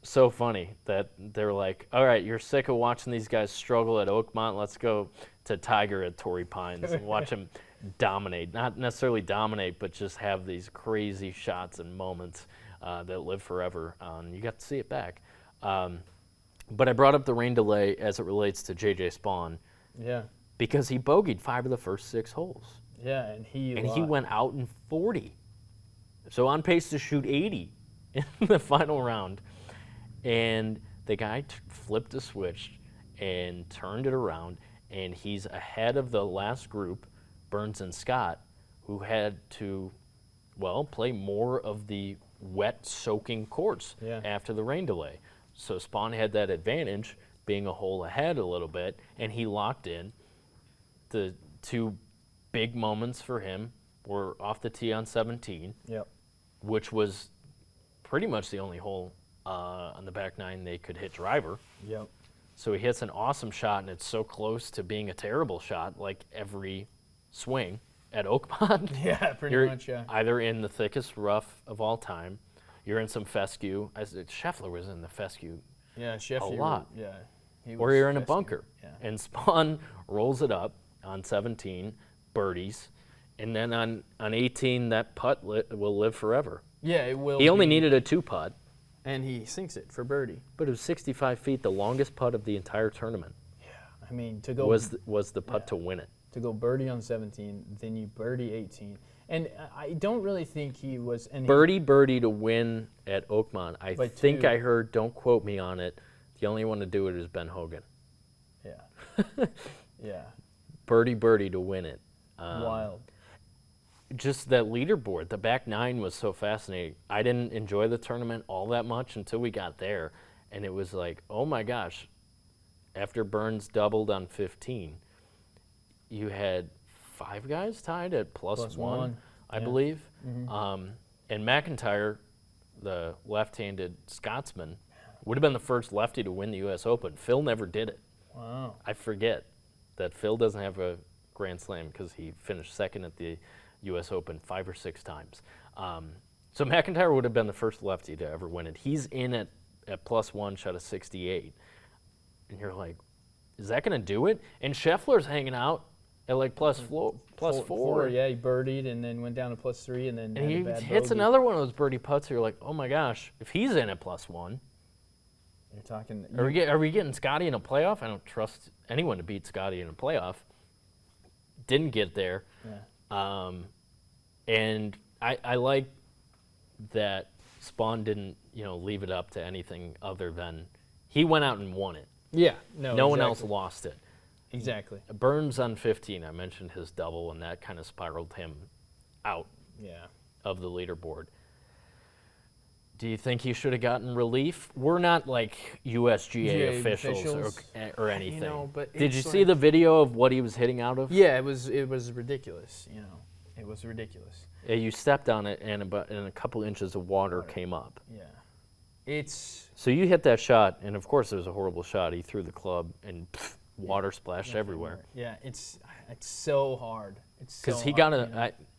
so funny that they're like, all right, you're sick of watching these guys struggle at Oakmont. Let's go to Tiger at Torrey Pines and watch him dominate. Not necessarily dominate, but just have these crazy shots and moments that live forever. You got to see it back. But I brought up the rain delay as it relates to J.J. Spawn. Yeah. Because he bogeyed 5 of the first 6 holes. Yeah, and he went out in 40. So on pace to shoot 80 in the final round. And the guy flipped a switch and turned it around, and he's ahead of the last group, Burns and Scott, who had to, well, play more of the wet, soaking courts after the rain delay. So Spawn had that advantage, being a hole ahead a little bit, and he locked in. The two big moments for him were off the tee on 17, which was pretty much the only hole on the back nine they could hit driver. So he hits an awesome shot, and it's so close to being a terrible shot, like every swing at Oakmont. Yeah, pretty You're much, yeah. either in the thickest rough of all time, you're in some fescue. Scheffler was in the fescue a lot. Yeah. Or you're in a fescue. bunker. Yeah. And Spawn rolls it up on 17, birdies, and then on 18, that putt will live forever. Yeah, it will. He only needed a 2-putt. And he sinks it for birdie. But it was 65 feet, the longest putt of the entire tournament. Yeah, I mean, to go was the putt to win it. To go birdie on 17, then you birdie 18. And I don't really think he was... Birdie to win at Oakmont. I think two. I heard, don't quote me on it, the only one to do it is Ben Hogan. Yeah. Yeah. Birdie to win it. Wild. Just that leaderboard, the back nine was so fascinating. I didn't enjoy the tournament all that much until we got there, and it was like, oh my gosh, after Burns doubled on 15, you had 5 guys tied at plus one, I believe. Mm-hmm. And McIntyre, the left-handed Scotsman, would have been the first lefty to win the U.S. Open. Phil never did it. Wow. I forget that Phil doesn't have a Grand Slam because he finished second at the U.S. Open 5 or 6 times. So McIntyre would have been the first lefty to ever win it. He's in at plus one, shot a 68. And you're like, is that going to do it? And Scheffler's hanging out at like plus four. Yeah, he birdied and then went down to plus 3 and then he had a bad hits bogey. another one of those birdie putts. You're like, oh my gosh, if he's in at plus one. You're talking. Are we getting Scotty in a playoff? I don't trust anyone to beat Scotty in a playoff. Didn't get there. Yeah. And I like that Spawn didn't, leave it up to anything other than he went out and won it. Yeah. No one else lost it. Exactly. Burns on 15, I mentioned his double, and that kind of spiraled him out of the leaderboard. Do you think he should have gotten relief? We're not like USGA officials or anything. But did you see the video of what he was hitting out of? Yeah, it was ridiculous. It was ridiculous. Yeah, you stepped on it, and a couple inches of water came up. Yeah, so you hit that shot, and of course it was a horrible shot. He threw the club, and water splashed everywhere. Yeah, it's so hard. Because he got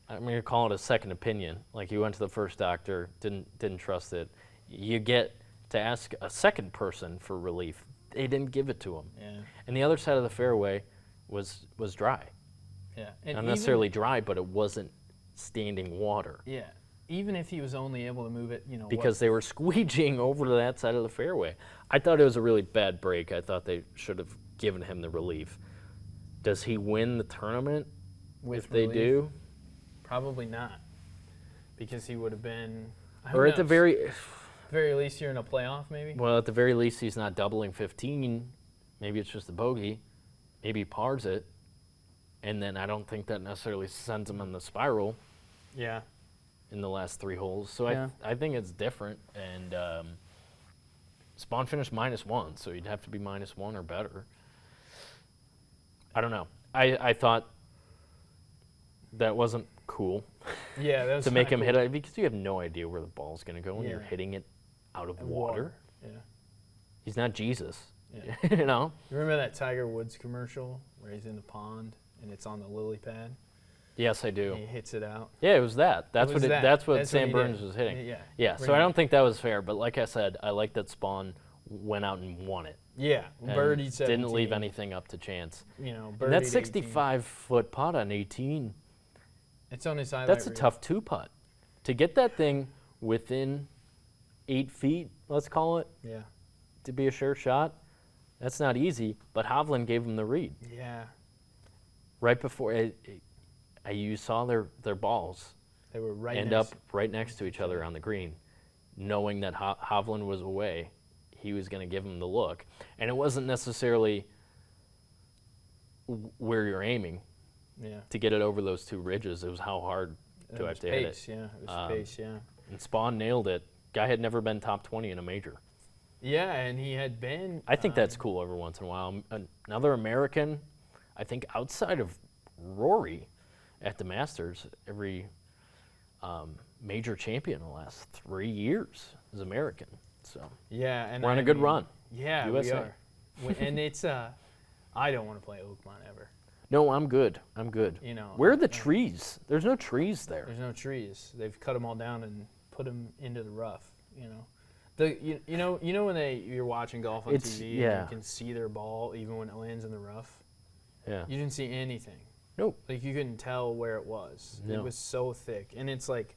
I'm going to call it a second opinion. Like he went to the first doctor, didn't trust it. You get to ask a second person for relief. They didn't give it to him. Yeah. And the other side of the fairway was dry. Yeah. Not necessarily dry, but it wasn't standing water. Yeah. Even if he was only able to move it, because they were squeegeeing over to that side of the fairway. I thought it was a really bad break. I thought they should have given him the relief. Does he win the tournament if they do? Probably not, because he would have been. Or at the very least, you're in a playoff, maybe. Well, at the very least, he's not doubling 15. Maybe it's just a bogey. Maybe he pars it, and then I don't think that necessarily sends him on the spiral. Yeah. In the last 3 holes, so I think it's different. And Spawn finished -1, so you'd have to be -1 or better. I don't know. I thought that wasn't cool. Yeah, that was to make him cool. hit it, because you have no idea where the ball's going to go when you're hitting it out of water. Yeah. He's not Jesus. Yeah. You remember that Tiger Woods commercial where he's in the pond and it's on the lily pad? Yes, I do. And he hits it out. Yeah, it was that. That's That's what Sam Burns was hitting. Yeah. So I don't think that was fair, but like I said, I like that Spawn went out and won it. Yeah, birdie 17. Didn't leave anything up to chance. Birdie. And that 65-foot putt on 18. It's on his highlight That's a reel. tough 2-putt. To get that thing within 8 feet, let's call it, to be a sure shot, that's not easy. But Hovland gave him the read. Yeah. Right before you saw their balls. They were end up right next to each other on the green, knowing that Hovland was away. he was going to give him the look. And it wasn't necessarily where you're aiming to get it over those two ridges. It was how hard do I have to hit it. Yeah, it was pace, yeah. And Spawn nailed it. Guy had never been top 20 in a major. Yeah, and he had been. I think that's cool every once in a while. Another American, I think outside of Rory at the Masters, every major champion in the last 3 years is American. So yeah, and we're on a good run. Yeah, USA. we are. And it's I don't want to play Oakmont ever. No, I'm good. You know, where are the trees? There's no trees there. There's no trees. They've cut them all down and put them into the rough. You know, you know when you're watching golf on TV and you can see their ball even when it lands in the rough. Yeah. You didn't see anything. Nope. Like you couldn't tell where it was. No. It was so thick, and it's like,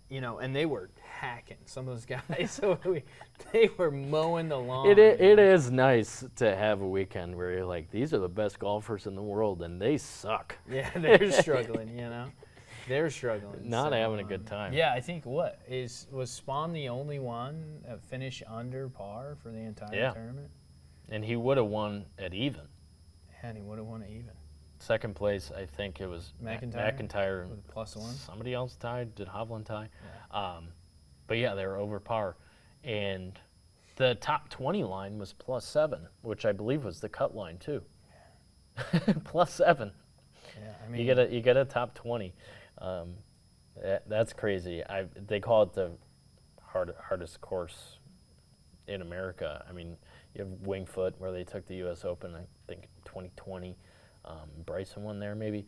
you know, and they were hacking some of those guys. So they were mowing the lawn. It is nice to have a weekend where you're like, these are the best golfers in the world, and they suck. Yeah, they're struggling. You know, they're struggling. Not having a good time. Yeah, I think was Spawn the only one that finished under par for the entire tournament? And he would have won at even. And he would have won it even. Second place, I think it was McIntyre. With +1. Somebody else tied. Did Hovland tie? Yeah. But yeah, they were over par. And the top 20 line was +7, which I believe was the cut line too. +7. Yeah, I mean, you get a top 20. That's crazy. They call it the hardest course in America. I mean, you have Wingfoot where they took the U.S. Open, I think 2020. Bryson won there maybe.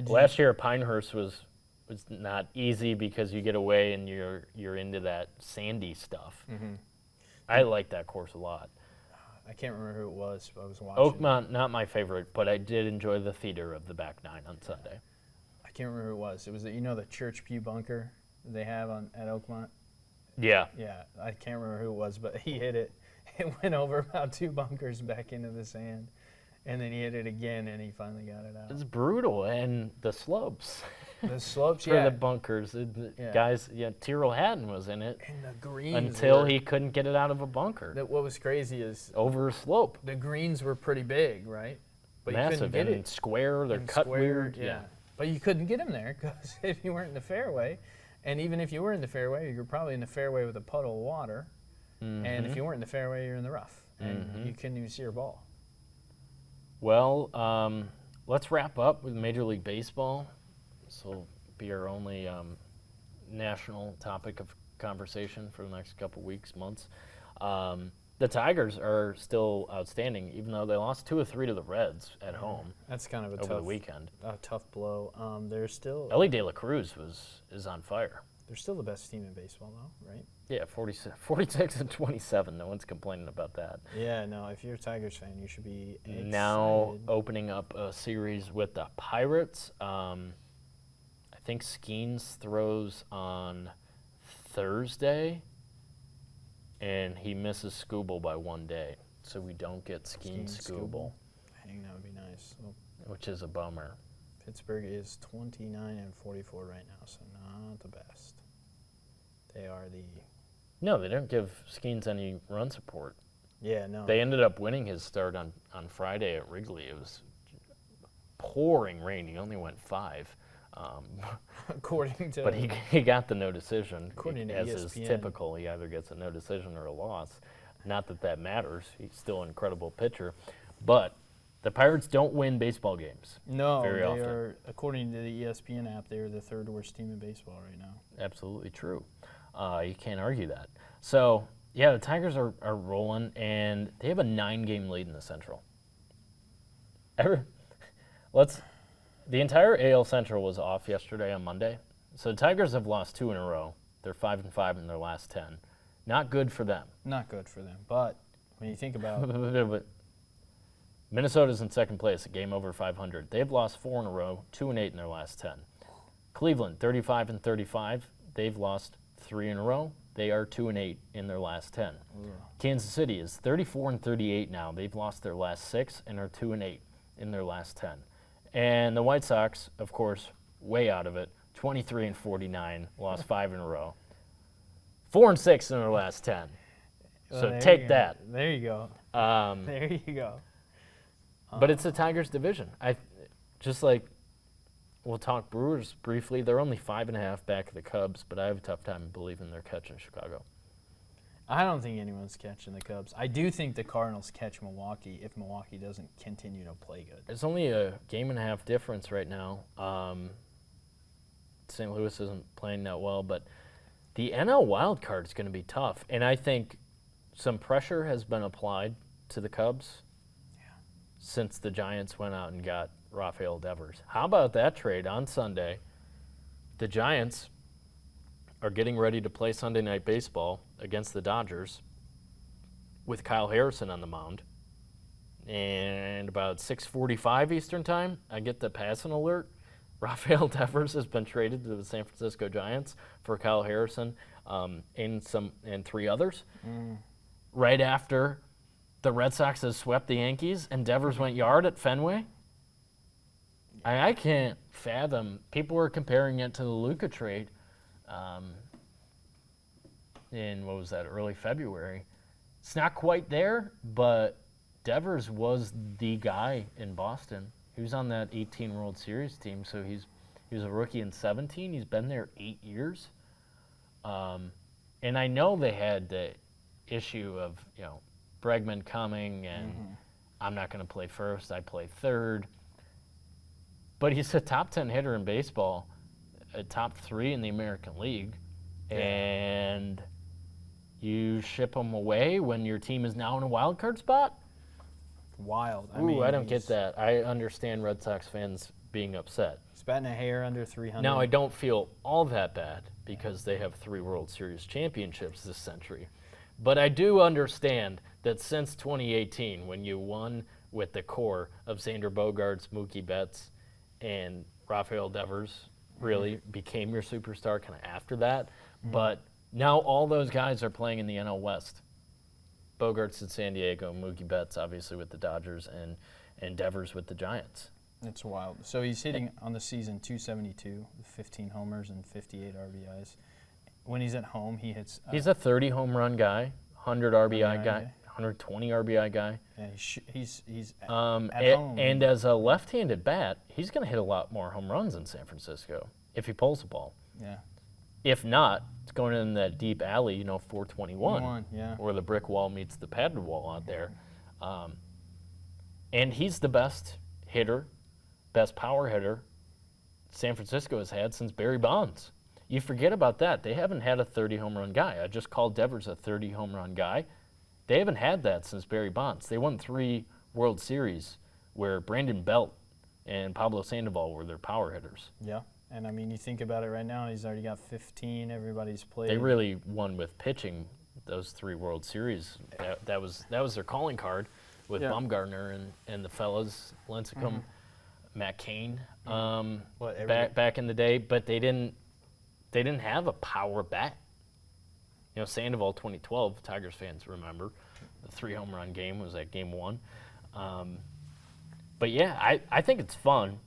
Last year Pinehurst was not easy because you get away and you're into that sandy stuff. Mm-hmm. I like that course a lot. I can't remember who it was, but I was watching. Oakmont, not my favorite, but I did enjoy the theater of the back nine on Sunday. I can't remember who it was. It was the Church Pew bunker they have at Oakmont. Yeah. Yeah, I can't remember who it was, but he hit it. It went over about 2 bunkers back into the sand. And then he hit it again, and he finally got it out. It's brutal, and the slopes. The slopes, for the bunkers. Guys, Tyrrell Hatton was in it. And the greens until he couldn't get it out of a bunker. What was crazy is over a slope. The greens were pretty big, right? But massive, you couldn't get and square. They're cut weird. Yeah. But you couldn't get them there because if you weren't in the fairway, and even if you were in the fairway, you're probably in the fairway with a puddle of water. Mm-hmm. And if you weren't in the fairway, you're in the rough, and you couldn't even see your ball. Well, let's wrap up with Major League Baseball. This will be our only national topic of conversation for the next couple weeks, months. The Tigers are still outstanding, even though they lost 2 or 3 to the Reds at home. That's kind of over the weekend. A tough blow. They're still. Ellie De La Cruz is on fire. They're still the best team in baseball, though, right? Yeah, 46 and 27. No one's complaining about that. Yeah, no. If you're a Tigers fan, you should be excited. Now opening up a series with the Pirates. I think Skeens throws on Thursday, and he misses Skubal by 1 day, so we don't get Skeens Skubal. I think that would be nice. Well, which is a bummer. Pittsburgh is 29 and 44 right now, so not the best. They are the... No, they don't give Skeens any run support. Yeah, no. They ended up winning his start on Friday at Wrigley. It was pouring rain. He only went 5. According to... But he got the no decision. According to as ESPN. is typical, he either gets a no decision or a loss. Not that matters. He's still an incredible pitcher. But the Pirates don't win baseball games. No, very often. Are, according to the ESPN app, they're the 3rd worst team in baseball right now. Absolutely true. You can't argue that. So, yeah, the Tigers are rolling, and they have a 9-game lead in the Central. The entire AL Central was off yesterday on Monday. So the Tigers have lost 2 in a row. They're 5-5 in their last 10. Not good for them. Not good for them. But when you think about Minnesota's in second place, a game over 500. They've lost 4 in a row, 2-8 in their last 10. Cleveland, 35-35. They've lost 3 in a row. They are 2-8 in their last 10. Ugh. Kansas City is 34-38 now. They've lost their last 6 and are 2-8 in their last 10. And the White Sox, of course, way out of it, 23-49, lost 5 in a row. 4-6 in their last 10. So Well, take that. There you go. Um, There you go. but it's the Tigers' division. Just like we'll talk Brewers briefly. They're only 5.5 back of the Cubs, but I have a tough time believing they're catching Chicago. I don't think anyone's catching the Cubs. I do think the Cardinals catch Milwaukee if Milwaukee doesn't continue to play good. It's only a 1.5 game difference right now. St. Louis isn't playing that well, but the NL wild card is going to be tough, and I think some pressure has been applied to the Cubs since the Giants went out and got Rafael Devers. How about that trade on Sunday? The Giants are getting ready to play Sunday Night Baseball against the Dodgers with Kyle Harrison on the mound. And about 6:45 Eastern time, I get the passing alert. Rafael Devers has been traded to the San Francisco Giants for Kyle Harrison and 3 others. Right after the Red Sox has swept the Yankees and Devers went yard at Fenway. I can't fathom. People were comparing it to the Luka trade in, what was that, early February. It's not quite there, but Devers was the guy in Boston. He was on that 18 World Series team, so he was a rookie in 17. He's been there 8 years. And I know they had the issue of, Bregman coming and I'm not going to play first, I play third. But he's a top 10 hitter in baseball, a top 3 in the American League, and you ship him away when your team is now in a wild card spot? Wild. I don't get that. I understand Red Sox fans being upset. He's batting a hair under 300. Now, I don't feel all that bad because they have 3 World Series championships this century. But I do understand that since 2018, when you won with the core of Xander Bogaerts, Mookie Betts, and Rafael Devers really became your superstar kind of after that. But now all those guys are playing in the NL West. Bogaerts at San Diego, Mookie Betts obviously with the Dodgers, and Devers with the Giants. It's wild. So he's hitting on the season 272 with 15 homers and 58 RBIs. When he's at home, he hits. He's a 30 home run guy, 100 RBI guy, 120 RBI guy. Yeah, he's at home. And as a left-handed bat, he's going to hit a lot more home runs in San Francisco if he pulls the ball. Yeah. If not, it's going in that deep alley, 421, where the brick wall meets the padded wall out there. And he's the best hitter, best power hitter San Francisco has had since Barry Bonds. You forget about that. They haven't had a 30 home run guy. I just called Devers a 30 home run guy. They haven't had that since Barry Bonds. They won 3 World Series where Brandon Belt and Pablo Sandoval were their power hitters. Yeah. And, you think about it right now, he's already got 15. Everybody's played. They really won with pitching those 3 World Series. That was their calling card with Bumgarner and the fellas, Lincecum, Matt Cain, back in the day. But they didn't have a power bat. Sandoval 2012, Tigers fans remember, the 3 home run game was at game 1. But yeah, I think it's fun.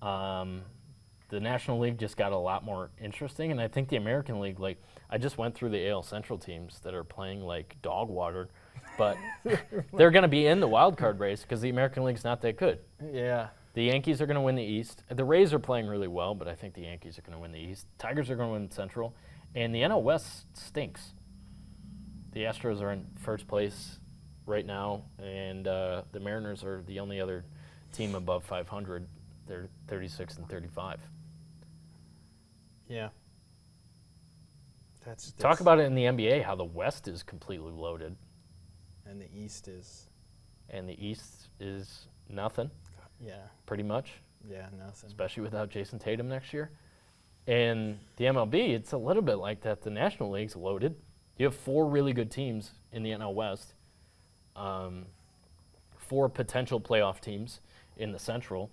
The National League just got a lot more interesting, and I think the American League, I just went through the AL Central teams that are playing like dog water, but they're going to be in the wild card race because the American League's not that good. Yeah. The Yankees are going to win the East. The Rays are playing really well, but I think the Yankees are going to win the East. Tigers are going to win Central, and the NL West stinks. The Astros are in first place right now, and the Mariners are the only other team above 500. They're 36 and 35. Yeah. Talk about it in the NBA, how the West is completely loaded. And the East is? And the East is nothing. Yeah. Pretty much. Yeah, nothing. Especially without Jason Tatum next year. And the MLB, it's a little bit like that. The National League's loaded. You have 4 really good teams in the NL West. 4 potential playoff teams in the Central.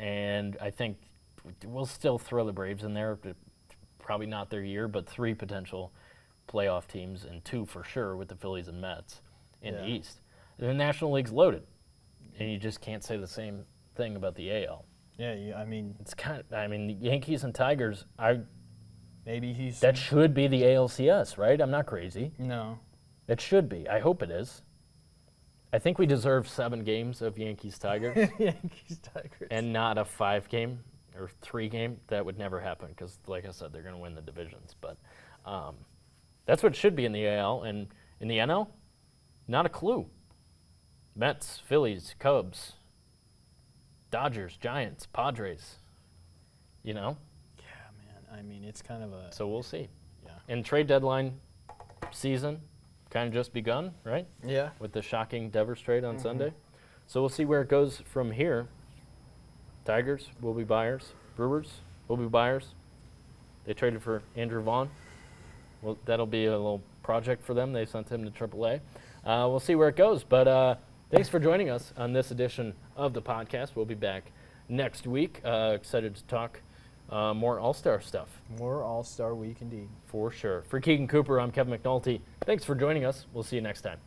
And I think we'll still throw the Braves in there. Probably not their year, but 3 potential playoff teams and 2 for sure with the Phillies and Mets in the East. And the National League's loaded. And you just can't say the same thing about the AL. Yeah, it's kind of, the Yankees and Tigers, Maybe Houston. That should be the ALCS, right? I'm not crazy. No. It should be. I hope it is. I think we deserve 7 games of Yankees-Tigers Yankees Tigers. and not a 5-game or 3-game. That would never happen because, like I said, they're going to win the divisions. But that's what it should be in the AL. And in the NL, not a clue. Mets, Phillies, Cubs, Dodgers, Giants, Padres. You know? Yeah, man. I mean, it's kind of a. So we'll see. Yeah. And trade deadline season kind of just begun, right? Yeah. With the shocking Devers trade on Sunday. So we'll see where it goes from here. Tigers will be buyers. Brewers will be buyers. They traded for Andrew Vaughn. Well, that'll be a little project for them. They sent him to AAA. We'll see where it goes. But thanks for joining us on this edition of the podcast. We'll be back next week. Excited to talk more All-Star stuff. More All-Star week indeed. For sure. For Keegan Cooper, I'm Kevin McNulty. Thanks for joining us. We'll see you next time.